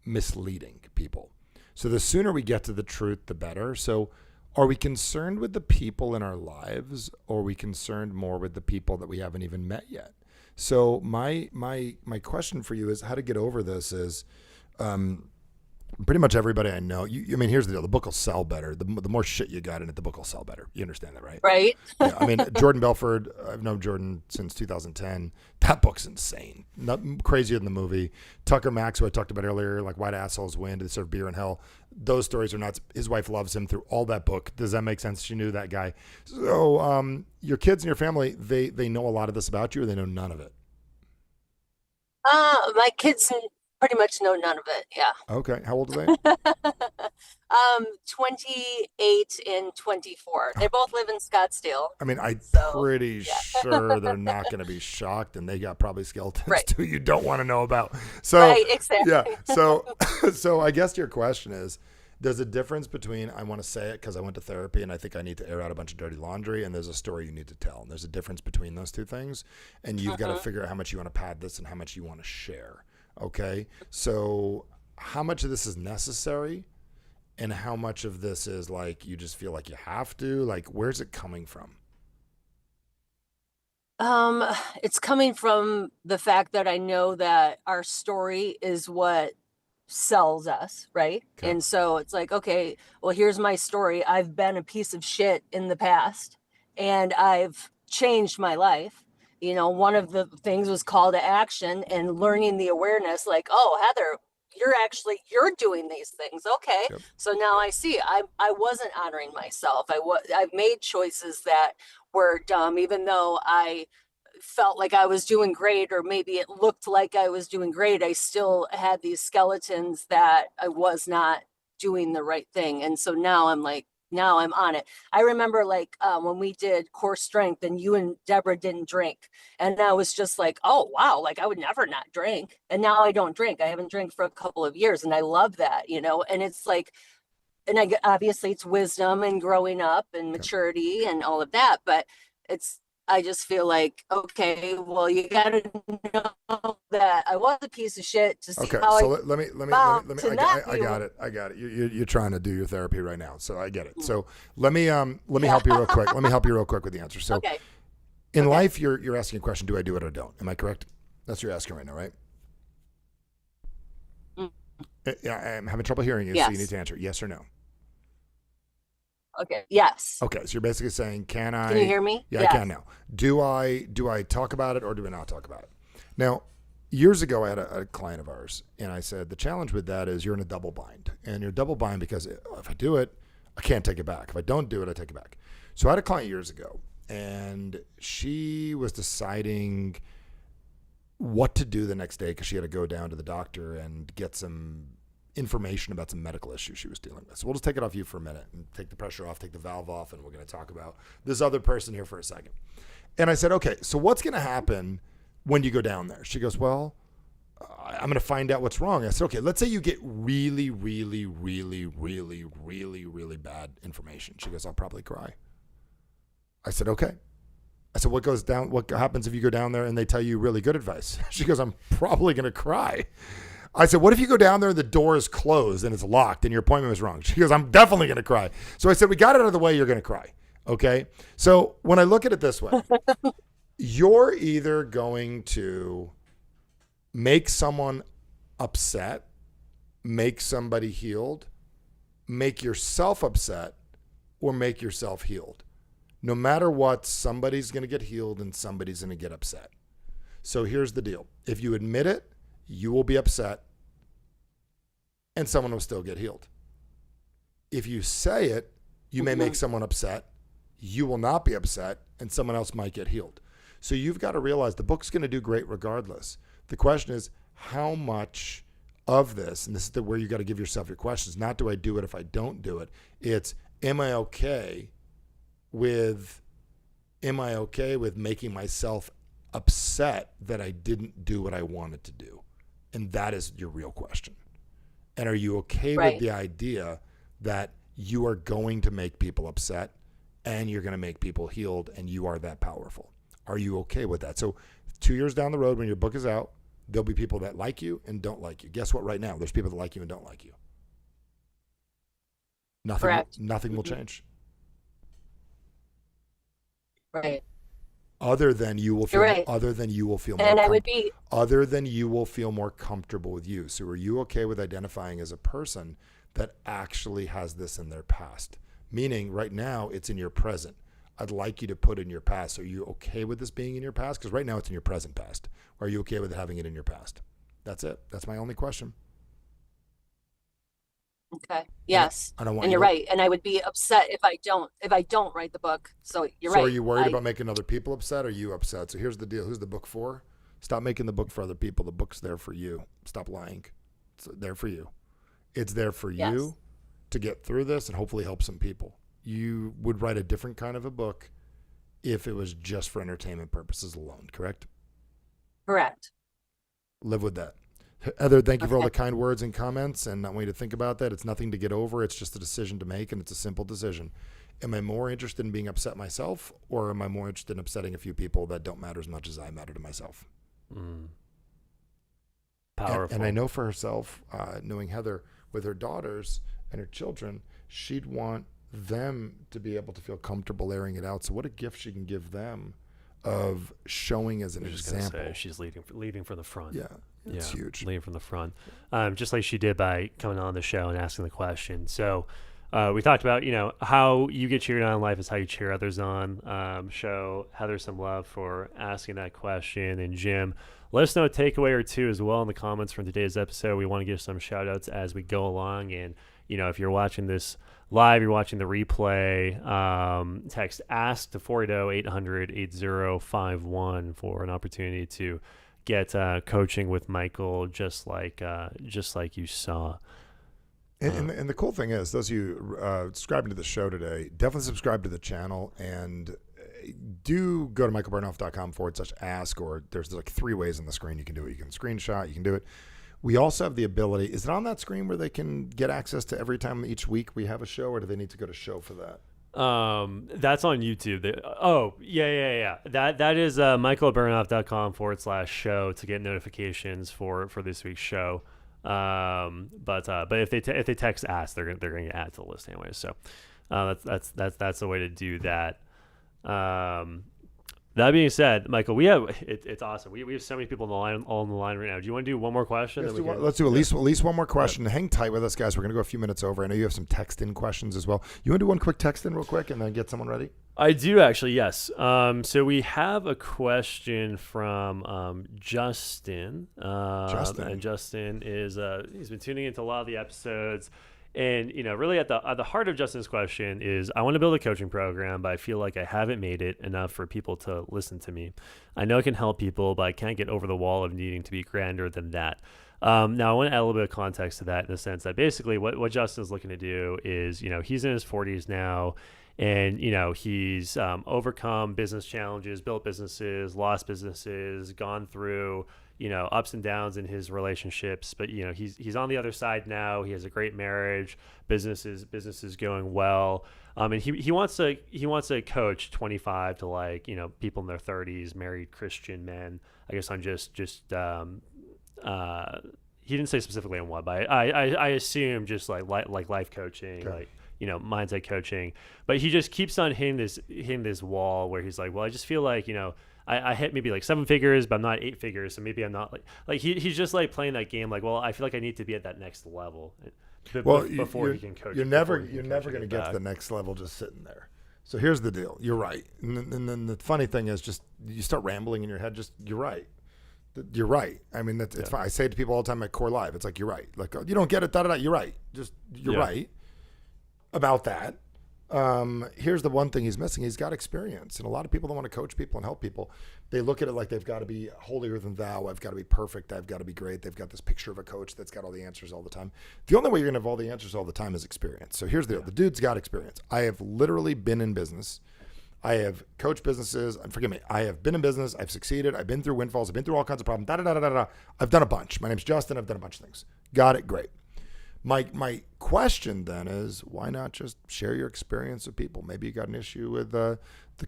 A: misleading people. So the sooner we get to the truth, the better. So are we concerned with the people in our lives, or are we concerned more with the people that we haven't even met yet? So my question for you is how to get over this is, pretty much everybody I know, I mean, here's the deal. The book will sell better. The more shit you got in it, the book will sell better. You understand that, right?
D: Right.
A: Yeah, I mean, Jordan Belford, I've known Jordan since 2010. That book's insane. Not crazier than the movie. Tucker Max, who I talked about earlier, like Why Do Assholes Win? Do They Serve Beer in Hell? Those stories are nuts. His wife loves him through all that book. Does that make sense? She knew that guy. So your kids and your family, they know a lot of this about you, or they know none of it?
D: My kids pretty much know none of it. Yeah.
A: Okay. How old are they?
D: 28 and 24. They both live in Scottsdale.
A: I mean, I'm pretty
D: yeah.
A: sure they're not going to be shocked, and they got probably skeletons
D: Right.
A: too you don't want to know about. So,
D: Right, exactly.
A: Yeah. So I guess your question is, there's a difference between I want to say it because I went to therapy and I think I need to air out a bunch of dirty laundry, and there's a story you need to tell. And there's a difference between those two things, and you've got to figure out how much you want to pad this and how much you want to share. Okay. So how much of this is necessary, and how much of this is like you just feel like you have to? Like, where's it coming from?
D: It's coming from the fact that I know that our story is what sells us, right?
A: Okay.
D: And so it's like, okay, well, here's my story. I've been a piece of shit in the past, and I've changed my life. One of the things was call to action and learning the awareness, like, oh, Heather, you're doing these things. Okay.
A: Yep.
D: So now I see I wasn't honoring myself. I've made choices that were dumb, even though I felt like I was doing great, or maybe it looked like I was doing great. I still had these skeletons that I was not doing the right thing. And so now I'm like, now I'm on it. I remember like when we did core strength and you and Deborah didn't drink. And I was just like, oh, wow, like I would never not drink. And now I don't drink. I haven't drank for a couple of years. And I love that, you know, and it's like, and obviously it's wisdom and growing up and maturity and all of that. But I just feel like, okay, well, you got to know that I was a piece of shit to see
A: Okay,
D: how
A: so
D: I
A: let me. I got it. I got it. You're trying to do your therapy right now, so I get it. So let me help you real quick. Let me help you real quick with the answer. So
D: okay.
A: in life, you're asking a question: do I do it or don't? Am I correct? That's what you're asking right now, right?
D: Mm.
A: Yeah, I'm having trouble hearing you, so you need to answer yes or no.
D: Okay. Yes.
A: Okay, so you're basically saying, can
D: you hear me?
A: Yeah,
D: Yes.
A: I can now. Do I talk about it or do I not talk about it? Now, years ago, I had a client of ours, and I said, the challenge with that is you're in a double bind. And you're double bind because if I do it, I can't take it back. If I don't do it, I take it back. So I had a client years ago, and she was deciding what to do the next day because she had to go down to the doctor and get some information about some medical issues she was dealing with. So we'll just take it off you for a minute and take the pressure off, take the valve off, and we're going to talk about this other person here for a second. And I said, okay, so what's going to happen when you go down there? She goes, well, I'm going to find out what's wrong. I said, okay, let's say you get really, really, really, really, really, really bad information. She goes, I'll probably cry. I said, okay. I said, what happens if you go down there and they tell you really good advice? She goes, I'm probably going to cry. I said, what if you go down there and the door is closed and it's locked and your appointment was wrong? She goes, I'm definitely going to cry. So I said, we got it out of the way. You're going to cry. Okay. So when I look at it this way, you're either going to make someone upset, make somebody healed, make yourself upset, or make yourself healed. No matter what, somebody's going to get healed and somebody's going to get upset. So here's the deal. If you admit it, you will be upset and someone will still get healed. If you say it, you may make someone upset. You will not be upset and someone else might get healed. So you've got to realize the book's going to do great regardless. The question is how much of this, and this is where you got to give yourself your questions, not do I do it if I don't do it. It's am I okay with making myself upset that I didn't do what I wanted to do? And that is your real question. And are you okay with the idea that you are going to make people upset and you're going to make people healed and you are that powerful? Are you okay with that? So 2 years down the road when your book is out, there'll be people that like you and don't like you. Guess what? Right now, there's people that like you and don't like you. Nothing will change.
D: Right.
A: Other than you will feel more comfortable with you. So are you okay with identifying as a person that actually has this in their past? Meaning right now it's in your present. I'd like you to put in your past. Are you okay with this being in your past? Because right now it's in your present past. Or are you okay with having it in your past? That's it. That's my only question.
D: Okay. Yes.
A: And
D: you're right. And I would be upset if I don't write the book. So you're right.
A: So are you worried about making other people upset? Or are you upset? So here's the deal. Who's the book for? Stop making the book for other people. The book's there for you. Stop lying. It's there for you. It's there for you to get through this and hopefully help some people. You would write a different kind of a book if it was just for entertainment purposes alone, correct?
D: Correct.
A: Live with that. Heather, thank you for all the kind words and comments, and I want you to think about that. It's nothing to get over. It's just a decision to make, and it's a simple decision. Am I more interested in being upset myself, or am I more interested in upsetting a few people that don't matter as much as I matter to myself?
B: Powerful.
A: And I know for herself, knowing Heather with her daughters and her children, she'd want them to be able to feel comfortable airing it out. So what a gift she can give them of showing as an example.
B: Say she's leading from the front.
A: Yeah. It's huge.
B: Leading from the front. Just like she did by coming on the show and asking the question. So we talked about, how you get cheered on in life is how you cheer others on. Show Heather some love for asking that question. And Jim, let us know a takeaway or two as well in the comments from today's episode. We want to give some shout outs as we go along. And, if you're watching this live, you're watching the replay, text ASK to 480-800-8051 for an opportunity to get coaching with Michael, just like you saw.
A: And the cool thing is, those of you subscribing to the show today, definitely subscribe to the channel and do go to michaelbernoff.com/ask, or there's like 3 ways on the screen you can do it. You can screenshot, you can do it. We also have the ability, is it on that screen where they can get access to every time each week we have a show, or do they need to go to show for that?
B: That's on YouTube. Yeah. That is michaelbernoff.com/show to get notifications for this week's show. But if they text ask, they're gonna get added to the list anyway. So that's the way to do that. That being said, Michael, it's awesome. We have so many people on the line right now. Do you want to do one more question?
A: Let's do at least one more question. Yeah. Hang tight with us, guys. We're going to go a few minutes over. I know you have some text-in questions as well. You want to do one quick text-in real quick and then get someone ready?
B: I do actually, yes. So we have a question from Justin. And Justin is he's been tuning into a lot of the episodes. And, really at the heart of Justin's question is, I want to build a coaching program, but I feel like I haven't made it enough for people to listen to me. I know I can help people, but I can't get over the wall of needing to be grander than that. Now, I want to add a little bit of context to that in the sense that basically what Justin's looking to do is, he's in his 40s now, and, he's overcome business challenges, built businesses, lost businesses, gone through ups and downs in his relationships, but he's on the other side now. He has a great marriage, business is going well, and he wants to coach 25 to people in their 30s, married Christian men. I guess I'm just he didn't say specifically on what, but I assume just like life coaching, okay. Mindset coaching, but he just keeps on hitting this wall where he's like, well, I just feel like I hit maybe like 7 figures, but I'm not 8 figures. So maybe I'm not he's just like playing that game. Like, well, I feel like I need to be at that next level before he can coach.
A: You're never going to get to the next level just sitting there. So here's the deal. You're right. And then the funny thing is just you start rambling in your head. Just you're right. You're right. I mean, it's fine. I say it to people all the time at Core Live. It's like, you're right. Like, you don't get it. You're right. Just you're right about that. Here's the one thing he's missing. He's got experience, and a lot of people that want to coach people and help people, they look at it like they've got to be holier than thou. I've got to be perfect. I've got to be great. They've got this picture of a coach that's got all the answers all the time. The only way you're going to have all the answers all the time is experience. So here's the deal. The dude's got experience. I have literally been in business. I have coached businesses. Forgive me. I have been in business. I've succeeded. I've been through windfalls. I've been through all kinds of problems. I've done a bunch. My name's Justin. I've done a bunch of things. Got it. Great. My question then is, why not just share your experience with people? Maybe you got an issue with the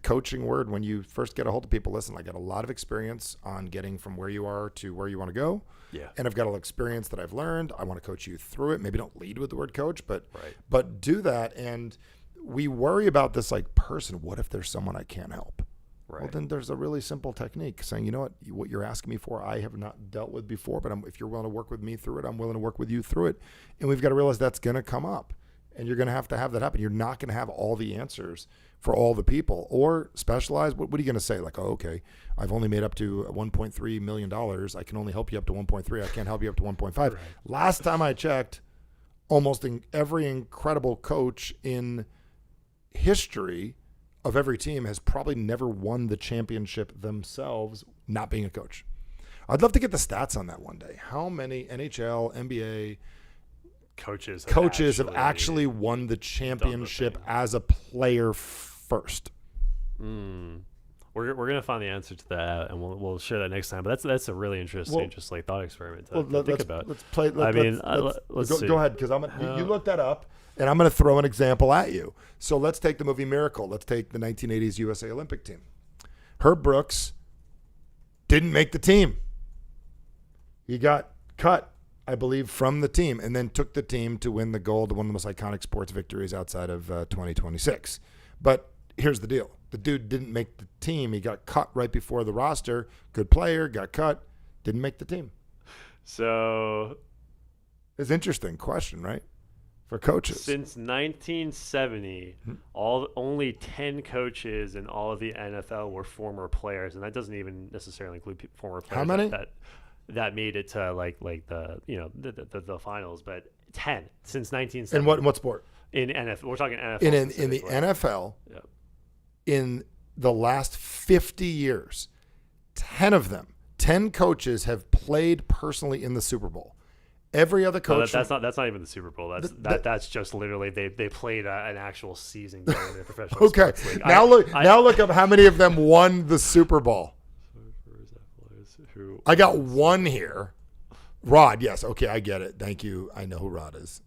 A: coaching word when you first get a hold of people. Listen, I got a lot of experience on getting from where you are to where you want to go. Yeah. And I've got a little experience that I've learned. I want to coach you through it. Maybe don't lead with the word coach, but do that. And we worry about this person. What if there's someone I can't help? Right. Well, then there's a really simple technique saying, you know what you're asking me for, I have not dealt with before, but if you're willing to work with me through it, I'm willing to work with you through it. And we've got to realize that's going to come up, and you're going to have that happen. You're not going to have all the answers for all the people, or specialize. What are you going to say? Like, oh, okay, I've only made up to $1.3 million. I can only help you up to 1.3. I can't help you up to 1.5. Right. Last time I checked, almost every incredible coach in history of every team has probably never won the championship themselves, not being a coach. I'd love to get the stats on that one day. How many NHL, NBA coaches have actually won the championship as a player first?
B: We're gonna find the answer to that, and we'll share that next time. But that's a really interesting, thought experiment to think about.
A: Let's play.
B: Let's
A: go ahead, because you look that up. And I'm going to throw an example at you. So let's take the movie Miracle. Let's take the 1980s USA Olympic team. Herb Brooks didn't make the team. He got cut, I believe, from the team, and then took the team to win the gold, one of the most iconic sports victories outside of 2026. But here's the deal. The dude didn't make the team. He got cut right before the roster. Good player, got cut, didn't make the team.
B: So
A: it's an interesting question, right? For coaches.
B: Since 1970, only 10 coaches in all of the NFL were former players, and that doesn't even necessarily include former players.
A: How many?
B: That made it to the finals, but 10 since 1970.
A: In what sport?
B: In NFL, we're talking NFL.
A: In the NFL, in the last 50 years, 10 of them, 10 coaches have played personally in the Super Bowl. Every other
B: No,
A: coach.
B: that's not even the Super Bowl. That's just literally they played an actual season game in a professional
A: Okay.
B: sports league.
A: Now look up how many of them won the Super Bowl. I got one here. Rod, yes. Okay, I get it. Thank you. I know who Rod is.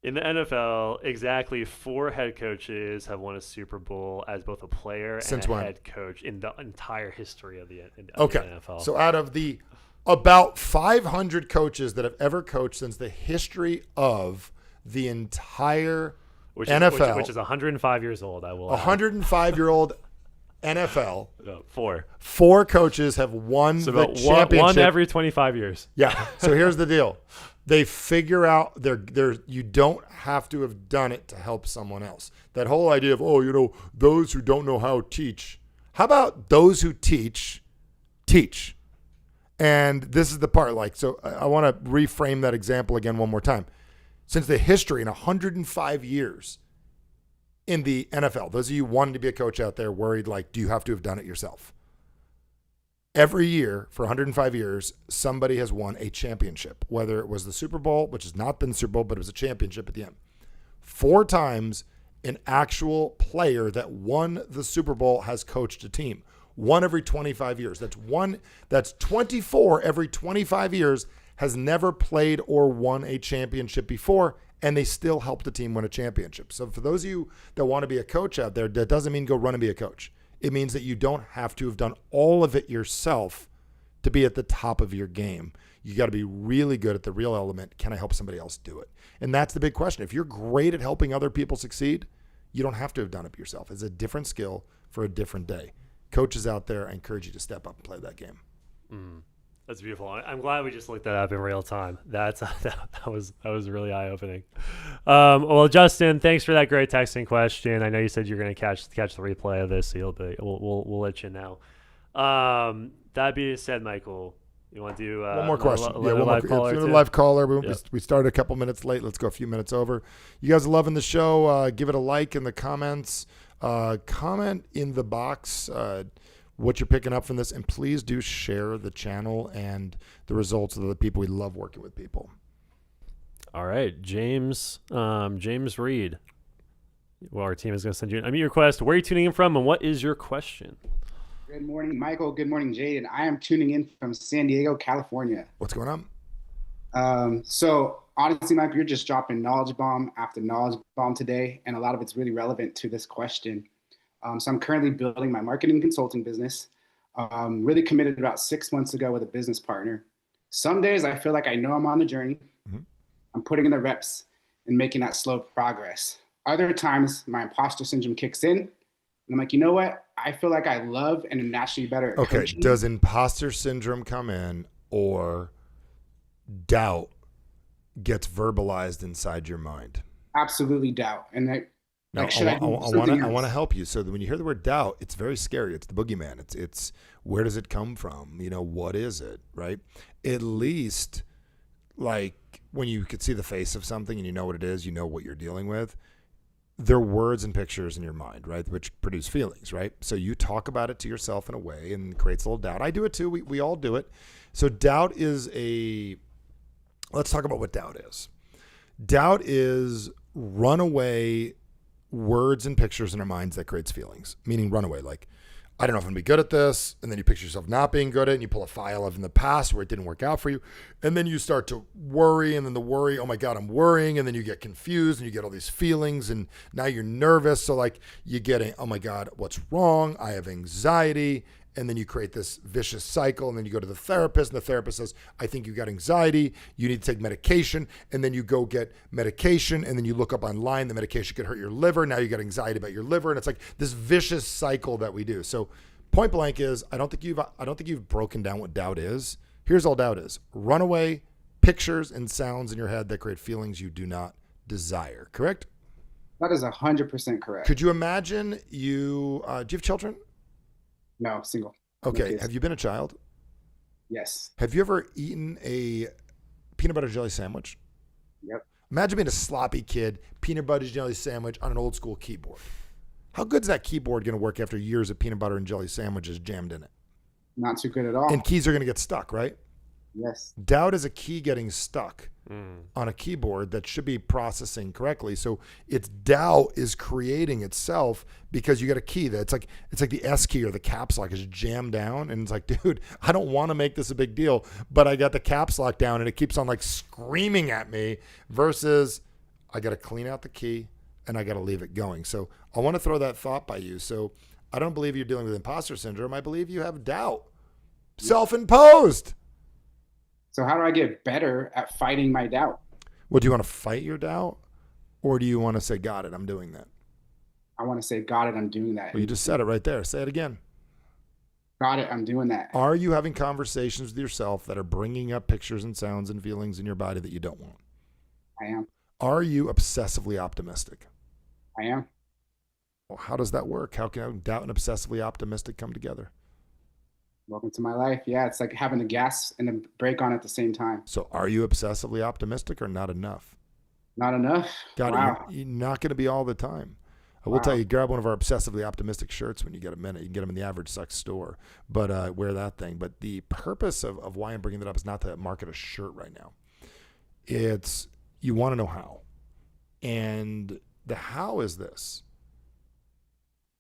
B: In the NFL, exactly 4 head coaches have won a Super Bowl as both a player
A: Since
B: and a
A: when?
B: head coach in the entire history of the
A: Okay.
B: NFL.
A: So out of the about 500 coaches that have ever coached since the history of the entire NFL,
B: which is 105 years old, I will add.
A: 105-year-old NFL,
B: No, 4.
A: 4 coaches have won
B: So
A: the
B: about
A: championship.
B: one every 25 years.
A: Yeah. So here's the deal. They figure out you don't have to have done it to help someone else. That whole idea of, those who don't know how teach. How about those who teach? And this is the part, so I want to reframe that example again one more time. Since the history in 105 years in the NFL, those of you wanting to be a coach out there worried, do you have to have done it yourself? Every year for 105 years, somebody has won a championship, whether it was the Super Bowl, which has not been the Super Bowl, but it was a championship at the end. 4 times an actual player that won the Super Bowl has coached a team. 1 every 25 years. That's 24 every 25 years has never played or won a championship before, and they still helped the team win a championship. So for those of you that want to be a coach out there, that doesn't mean go run and be a coach. It means that you don't have to have done all of it yourself to be at the top of your game. You got to be really good at the real element. Can I help somebody else do it? And that's the big question. If you're great at helping other people succeed, you don't have to have done it yourself. It's a different skill for a different day. Coaches out there, I encourage you to step up and play that game.
B: That's beautiful. I'm glad we just looked that up in real time. That was really eye opening. Well, Justin, thanks for that great texting question. I know you said you're going to catch the replay of this, so we'll let you know. That being said, Michael, you want to do
A: one more question?
B: One more
A: live caller. We started a couple minutes late. Let's go a few minutes over. You guys are loving the show. Give it a like in the comments. Comment in the box what you're picking up from this, and please do share the channel and the results of the people. We love working with people.
B: All right, James Reed. Well, our team is going to send you an unmute request. Where are you tuning in from, and what is your question?
E: Good morning, Michael. Good morning, Jaden. I am tuning in from San Diego, California.
A: What's going on?
E: So honestly, Michael, you're just dropping knowledge bomb after knowledge bomb today, and a lot of it's really relevant to this question. So I'm currently building my marketing consulting business. Really committed about 6 months ago with a business partner. Some days I feel like I know I'm on the journey.
A: Mm-hmm.
E: I'm putting in the reps and making that slow progress. Other times my imposter syndrome kicks in, and I'm like, you know what? I feel like I love and am naturally better at coaching.
A: Does imposter syndrome come in, or doubt gets verbalized inside your mind?
E: Absolutely doubt. And I want
A: to help you. So that when you hear the word doubt, it's very scary. It's the boogeyman. It's where does it come from? What is it, right? At least when you could see the face of something and you know what it is, you know what you're dealing with. There are words and pictures in your mind, right, which produce feelings, right? So you talk about it to yourself in a way and creates a little doubt. I do it too. We all do it. So doubt is let's talk about what doubt is. Doubt is runaway words and pictures in our minds that creates feelings, meaning runaway. I don't know if I'm going to be good at this. And then you picture yourself not being good at it, and you pull a file of in the past where it didn't work out for you. And then you start to worry, and then the worry, oh my God, I'm worrying. And then you get confused and you get all these feelings, and now you're nervous. So you get, oh my God, what's wrong? I have anxiety. And then you create this vicious cycle, and then you go to the therapist, and the therapist says, I think you got anxiety. You need to take medication. And then you go get medication, and then you look up online, the medication could hurt your liver. Now you got anxiety about your liver. And it's like this vicious cycle that we do. So point blank is, I don't think you've broken down what doubt is. Here's all doubt is: runaway pictures and sounds in your head that create feelings you do not desire. Correct?
E: That is 100% correct.
A: Could you imagine do you have children?
E: No, single.
A: Okay.
E: No.
A: Have you been a child?
E: Yes.
A: Have you ever eaten a peanut butter jelly sandwich?
E: Yep.
A: Imagine being a sloppy kid, peanut butter jelly sandwich on an old school keyboard. How good is that keyboard going to work after years of peanut butter and jelly sandwiches jammed in it?
E: Not too good at all.
A: And keys are going to get stuck, right?
E: Yes.
A: Doubt is a key getting stuck on a keyboard that should be processing correctly. So it's doubt is creating itself because you got a key that it's like the S key or the caps lock is jammed down, and it's like, dude, I don't want to make this a big deal, but I got the caps lock down and it keeps on like screaming at me, versus I got to clean out the key and I got to leave it going. So I want to throw that thought by you. So I don't believe you're dealing with imposter syndrome. I believe you have doubt, self-imposed.
E: So how do I get better at fighting my doubt?
A: Well, do you want to fight your doubt, or do you want to say, got it, I'm doing that?
E: I want to say, got it, I'm doing that.
A: Well, you just said it right there. Say it again.
E: Got it, I'm doing that.
A: Are you having conversations with yourself that are bringing up pictures and sounds and feelings in your body that you don't want?
E: I am.
A: Are you obsessively optimistic?
E: I am.
A: Well, how does that work? How can doubt and obsessively optimistic come together?
E: Welcome to my life. Yeah, it's like having the gas and the brake on at the same time.
A: So are you obsessively optimistic or not enough?
E: Not enough.
A: Got
E: Wow.
A: it. You're not going to be all the time. I will
E: Wow.
A: tell you, grab one of our obsessively optimistic shirts when you get a minute. You can get them in the Average Sucks store, but wear that thing. But the purpose of why I'm bringing that up is not to market a shirt right now. It's you want to know how. And the how is this.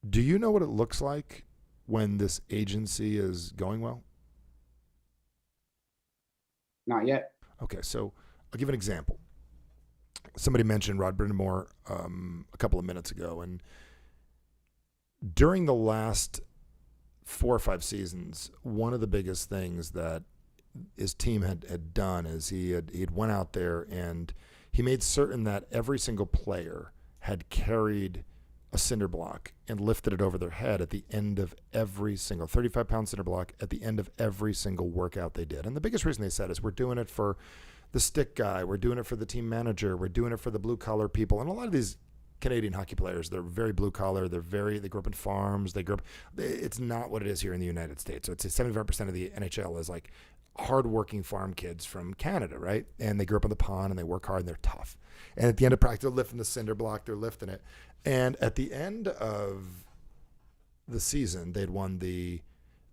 A: Do you know what it looks like when this agency is going well?
E: Not yet.
A: Okay, so I'll give an example. Somebody mentioned Rod Brindamore a couple of minutes ago, and during the last 4 or 5 seasons, one of the biggest things that his team had done is he'd went out there and he made certain that every single player had carried a cinder block and lifted it over their head at the end of every single 35-pound cinder block at the end of every single workout they did. And the biggest reason they said is we're doing it for the stick guy, we're doing it for the team manager, we're doing it for the blue collar people. And a lot of these Canadian hockey players, they're very blue collar, they grew up in farms, it's not what it is here in the United States. So it's 75% of the NHL is like hardworking farm kids from Canada, right? And they grew up on the pond and they work hard and they're tough. And at the end of practice, they're lifting the cinder block, they're lifting it. And at the end of the season, they'd won the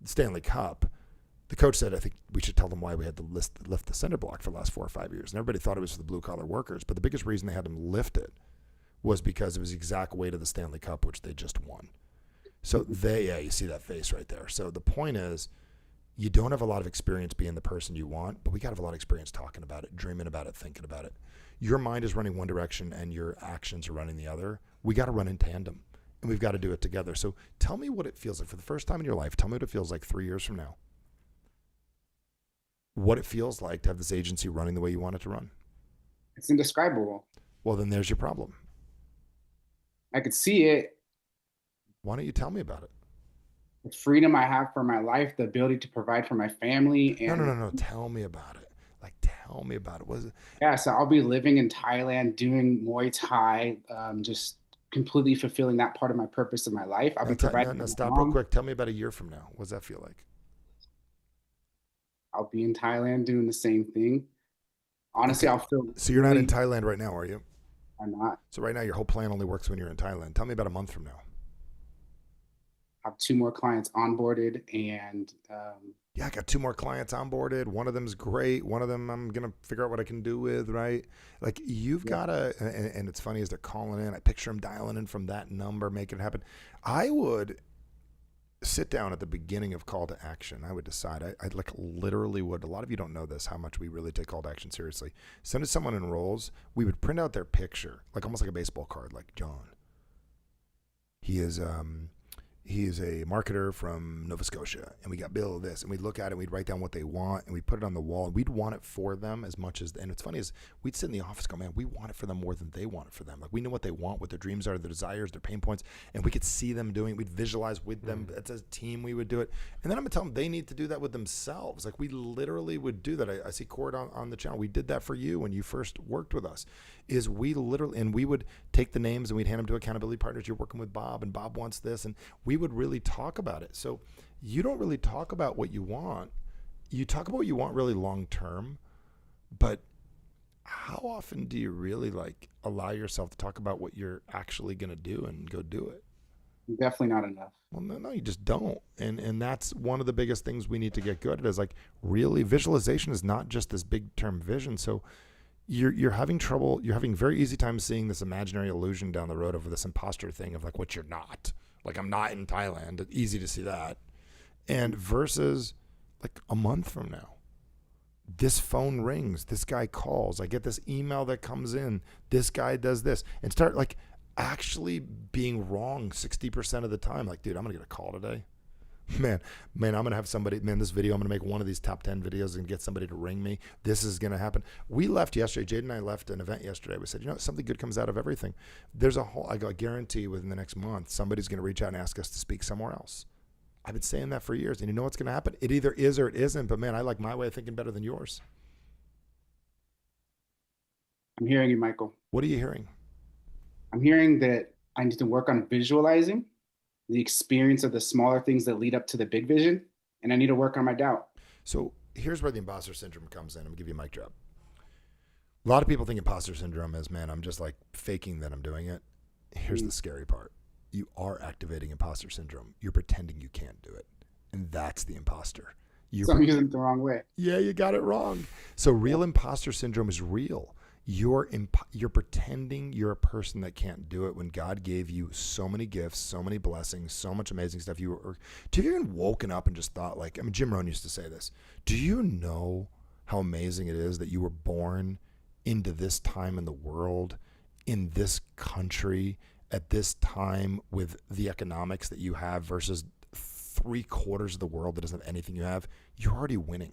A: Stanley Cup. The coach said, I think we should tell them why we had to lift the cinder block for the last 4 or 5 years. And everybody thought it was for the blue-collar workers. But the biggest reason they had them lift it was because it was the exact weight of the Stanley Cup, which they just won. So you see that face right there. So the point is, you don't have a lot of experience being the person you want, but we got to have a lot of experience talking about it, dreaming about it, thinking about it. Your mind is running one direction and your actions are running the other. We got to run in tandem, and we've got to do it together. So tell me what it feels like for the first time in your life. Tell me what it feels like 3 years from now. What it feels like to have this agency running the way you want it to run.
E: It's indescribable.
A: Well, then there's your problem.
E: I could see it.
A: Why don't you tell me about it?
E: The freedom I have for my life, the ability to provide for my family. And
A: No. Tell me about it. Like, tell me about it. Was it?
E: yeah, so I'll be living in Thailand doing Muay Thai, just completely fulfilling that part of my purpose in my life. I'll be providing.
A: No, stop real quick. Tell me about a year from now. What does that feel like?
E: I'll be in Thailand doing the same thing. Honestly,
A: Okay.
E: I'll feel.
A: So you're not in Thailand right now, are you?
E: I'm not.
A: So right now your whole plan only works when you're in Thailand. Tell me about a month from now.
E: I have 2 more clients onboarded, and
A: Yeah, I got 2 more clients onboarded. One of them's great. One of them I'm going to figure out what I can do with, right? Like you've got to, and it's funny as they're calling in, I picture them dialing in from that number, making it happen. I would sit down at the beginning of call to action. I would decide, I like literally would. A lot of you don't know this, how much we really take call to action seriously. As soon as someone enrolls, we would print out their picture, like almost like a baseball card, like John. He is a marketer from Nova Scotia, and we got Bill this, and we'd look at it, and we'd write down what they want, and we'd put it on the wall, and we'd want it for them as much as, and it's funny is we'd sit in the office and go, man, we want it for them more than they want it for them. Like we know what they want, what their dreams are, their desires, their pain points, and we could see them doing it. We'd visualize with them. As a team, we would do it. And then I'm gonna tell them they need to do that with themselves. Like we literally would do that. I see Cord on the channel. We did that for you when you first worked with us, is we literally, and we would take the names and we'd hand them to accountability partners. You're working with Bob, and Bob wants this, and we would really talk about it. So you don't really talk about what you want. You talk about what you want really long term, but how often do you really like allow yourself to talk about what you're actually going to do and go do it?
E: Definitely not enough.
A: Well, no, you just don't. And that's one of the biggest things we need to get good at is like really visualization is not just this big term vision. So you're having trouble, you're having very easy time seeing this imaginary illusion down the road over this imposter thing of like what you're not. Like I'm not in Thailand. It's easy to see that. And versus like a month from now, this phone rings, this guy calls, I get this email that comes in, this guy does this, and start like actually being wrong 60% of the time. Like, dude, I'm gonna get a call today. Man, I'm gonna have somebody, this video, I'm gonna make one of these top 10 videos and get somebody to ring me. This is gonna happen. We left yesterday, Jade and I left an event yesterday. We said, something good comes out of everything. There's I guarantee within the next month, somebody's gonna reach out and ask us to speak somewhere else. I've been saying that for years, and you know what's going to happen? It either is or it isn't, but man, I like my way of thinking better than yours.
E: I'm hearing you, Michael.
A: What are you hearing?
E: I'm hearing that I need to work on visualizing the experience of the smaller things that lead up to the big vision, and I need to work on my doubt.
A: So here's where the imposter syndrome comes in. I'm going to give you a mic drop. A lot of people think imposter syndrome is, man, I'm just like faking that I'm doing it. Here's the scary part. You are activating imposter syndrome. You're pretending you can't do it. And that's the imposter.
E: So I'm using it the wrong way.
A: Yeah, you got it wrong. So real imposter syndrome is real. You're pretending you're a person that can't do it when God gave you so many gifts, so many blessings, so much amazing stuff. Have you even woken up and just thought like, Jim Rohn used to say this. Do you know how amazing it is that you were born into this time in the world, in this country, at this time with the economics that you have versus 3/4 of the world that doesn't have anything you have? You're already winning.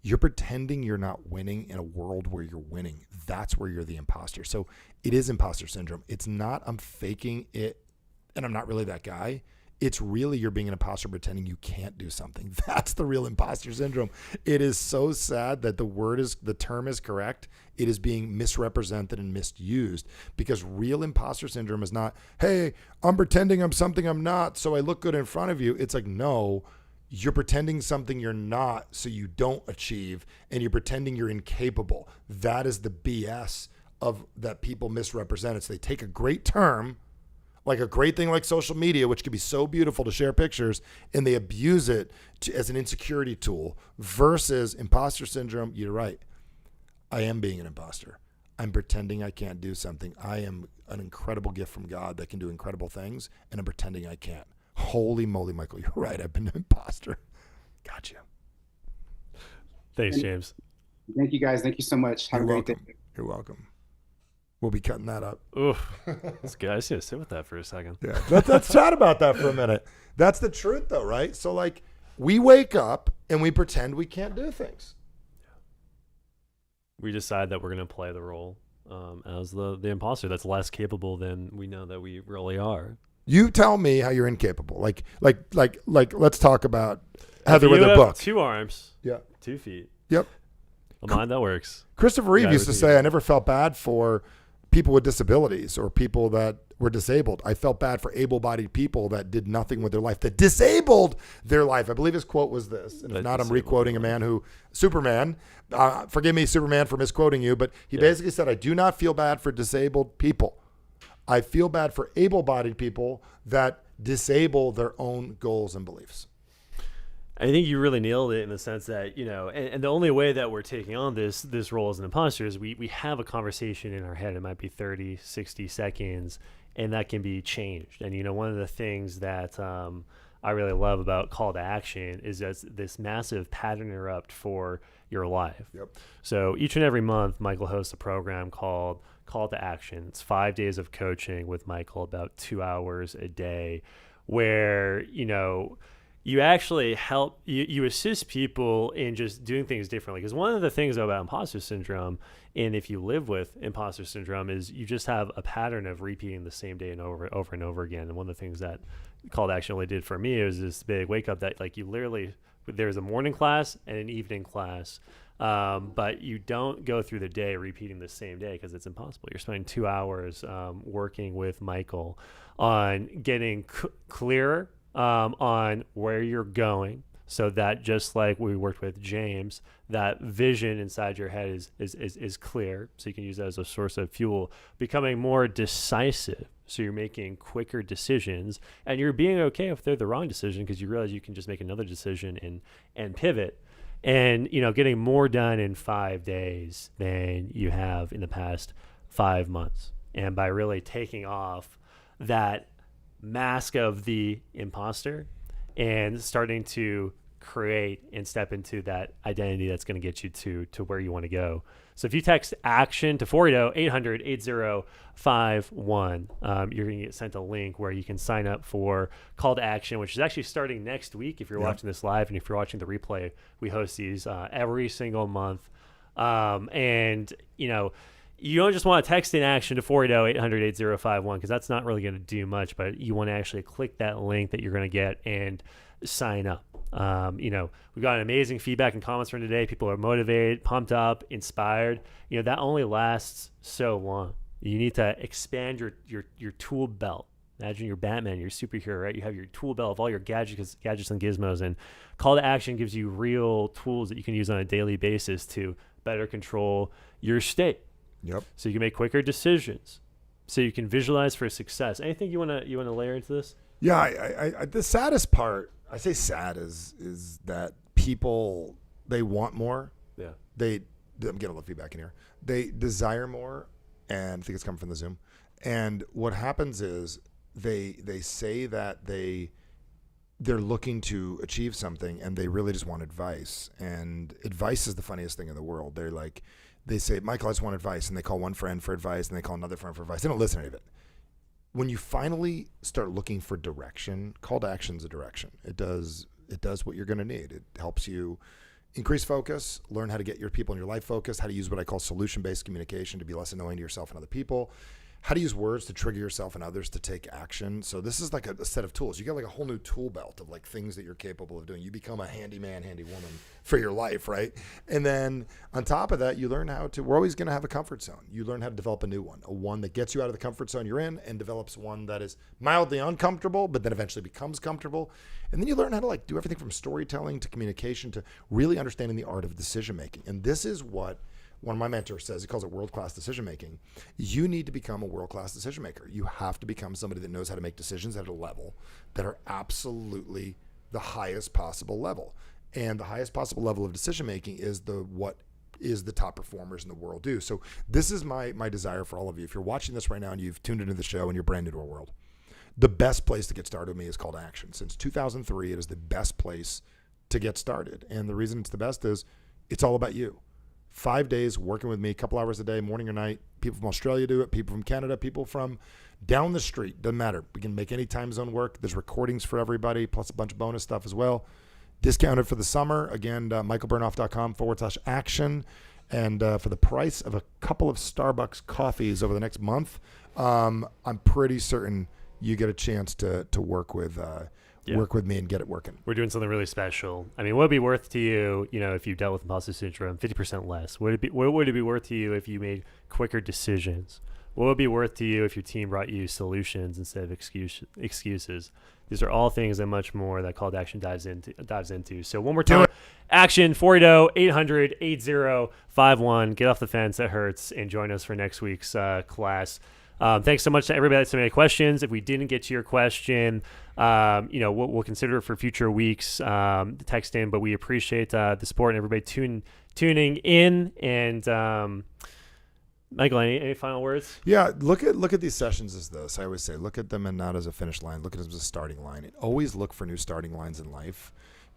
A: You're pretending you're not winning in a world where you're winning. That's where you're the imposter. So it is imposter syndrome. It's not I'm faking it and I'm not really that guy. It's really you're being an imposter pretending you can't do something. That's the real imposter syndrome. It is so sad that the term is correct. It is being misrepresented and misused because real imposter syndrome is not, hey, I'm pretending I'm something I'm not so I look good in front of you. It's like, no, you're pretending something you're not so you don't achieve, and you're pretending you're incapable. That is the BS of that people misrepresent it. So they take a great term, like a great thing like social media, which can be so beautiful to share pictures, and they abuse it as an insecurity tool versus imposter syndrome. You're right. I am being an imposter. I'm pretending I can't do something. I am an incredible gift from God that can do incredible things, and I'm pretending I can't. Holy moly, Michael, you're right. I've been an imposter. Gotcha.
B: Thanks, James.
E: Thank you, guys. Thank you so much. Have a great day.
A: You're welcome. We'll be cutting that up.
B: Oof. That's good. I just gotta sit with that for a second.
A: Yeah. Let's chat about that for a minute. That's the truth though, right? So like we wake up and we pretend we can't do things.
B: We decide that we're gonna play the role as the imposter that's less capable than we know that we really are.
A: You tell me how you're incapable. Like let's talk about Heather with her book.
B: 2 arms.
A: Yeah.
B: 2 feet.
A: Yep.
B: A mind that works.
A: Christopher Reeve used to say, I never felt bad for people with disabilities or people that were disabled. I felt bad for able-bodied people that did nothing with their life, that disabled their life. I believe his quote was this. And if not, I'm requoting a man who, Superman, forgive me, Superman, for misquoting you, but he basically said, I do not feel bad for disabled people. I feel bad for able-bodied people that disable their own goals and beliefs.
B: I think you really nailed it in the sense that, and the only way that we're taking on this role as an imposter is we have a conversation in our head. It might be 30, 60 seconds, and that can be changed. And, one of the things that I really love about call to action is that this massive pattern interrupt for your life.
A: Yep.
B: So each and every month, Michael hosts a program called Call to Action. It's 5 days of coaching with Michael, about 2 hours a day, where, you actually help, you assist people in just doing things differently. Because one of the things about imposter syndrome, and if you live with imposter syndrome, is you just have a pattern of repeating the same day and over and over again. And one of the things that Call to Action really did for me was this big wake up that like you literally, there's a morning class and an evening class. But you don't go through the day repeating the same day because it's impossible. You're spending 2 hours working with Michael on getting clearer on where you're going so that just like we worked with James, that vision inside your head is clear, so you can use that as a source of fuel. Becoming more decisive, so you're making quicker decisions, and you're being okay if they're the wrong decision, because you realize you can just make another decision and pivot. And, getting more done in 5 days than you have in the past 5 months. And by really taking off that mask of the imposter and starting to create and step into that identity that's going to get you to where you want to go. So if you text action to 480-800-8051, you're going to get sent a link where you can sign up for call to action, which is actually starting next week. If you're watching this live, and if you're watching the replay, we host these every single month. And you don't just want to text in action to 480-800-8051, because that's not really going to do much, but you want to actually click that link that you're going to get and sign up. We've got amazing feedback and comments from today. People are motivated, pumped up, inspired. That only lasts so long. You need to expand your tool belt. Imagine you're Batman, you're a superhero, right? You have your tool belt of all your gadgets and gizmos, and call to action gives you real tools that you can use on a daily basis to better control your state.
A: Yep.
B: So you can make quicker decisions. So you can visualize for success. Anything you wanna layer into this?
A: Yeah, I the saddest part, I say sad, is that people, they want more. Yeah. I'm getting a little feedback in here. They desire more, and I think it's coming from the Zoom. And what happens is they say that they're looking to achieve something, and they really just want advice. And advice is the funniest thing in the world. They say, Michael, I just want advice. And they call one friend for advice, and they call another friend for advice. They don't listen to any of it. When you finally start looking for direction, call to action is a direction. It does what you're going to need. It helps you increase focus, learn how to get your people in your life focused, how to use what I call solution-based communication to be less annoying to yourself and other people, how to use words to trigger yourself and others to take action. So this is like a set of tools. You got like a whole new tool belt of like things that you're capable of doing. You become a handyman, handy woman for your life, right? And then on top of that, you learn we're always going to have a comfort zone. You learn how to develop a new one that gets you out of the comfort zone you're in and develops one that is mildly uncomfortable, but then eventually becomes comfortable. And then you learn how to like do everything from storytelling to communication to really understanding the art of decision making. And this is what one of my mentors says. He calls it world-class decision-making. You need to become a world-class decision-maker. You have to become somebody that knows how to make decisions at a level that are absolutely the highest possible level. And the highest possible level of decision-making is what is the top performers in the world do. So this is my desire for all of you. If you're watching this right now and you've tuned into the show and you're brand new to our world, the best place to get started with me is Call to Action. Since 2003, it is the best place to get started. And the reason it's the best is it's all about you. 5 days working with me, a couple hours a day, morning or night. People from Australia do it, people from Canada, people from down the street. Doesn't matter. We can make any time zone work. There's recordings for everybody, plus a bunch of bonus stuff as well. Discounted for the summer. Again, michaelbernoff.com/action. And for the price of a couple of Starbucks coffees over the next month, I'm pretty certain you get a chance to work with me and get it working.
B: We're doing something really special. I mean, what would it be worth to you, if you dealt with imposter syndrome, 50% less? What would it be worth to you if you made quicker decisions? What would it be worth to you if your team brought you solutions instead of excuses? These are all things and much more that Call to Action dives into. So one more time, action, 480-800-8051. Get off the fence, that hurts, and join us for next week's class. Thanks so much to everybody that submitted questions. If we didn't get to your question, we'll consider it for future weeks. Text in, but we appreciate the support and everybody tuning in. And Michael, any final words?
A: Yeah, look at these sessions as this. I always say, look at them and not as a finish line. Look at them as a starting line. And always look for new starting lines in life,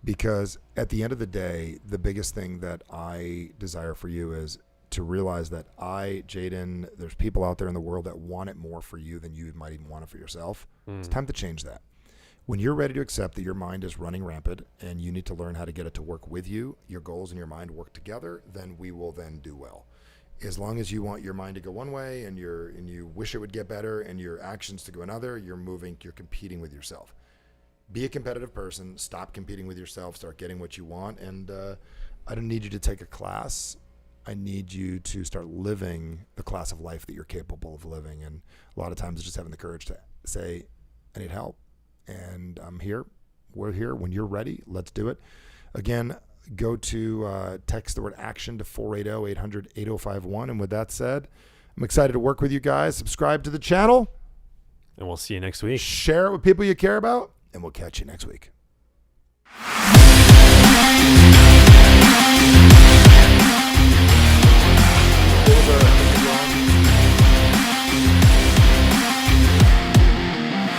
A: because at the end of the day, the biggest thing that I desire for you is to realize that Jaden, there's people out there in the world that want it more for you than you might even want it for yourself. It's time to change that. When you're ready to accept that your mind is running rampant and you need to learn how to get it to work with you, your goals and your mind work together, then we will then do well. As long as you want your mind to go one way and you wish it would get better and your actions to go another, you're competing with yourself. Be a competitive person, stop competing with yourself, start getting what you want. And I don't need you to take a class. I need you to start living the class of life that you're capable of living. And a lot of times it's just having the courage to say, I need help. And I'm here. We're here. When you're ready, let's do it. Again, go to text the word action to 480-800-8051. And with that said, I'm excited to work with you guys. Subscribe to the channel.
B: And we'll see you next week.
A: Share it with people you care about. And we'll catch you next week.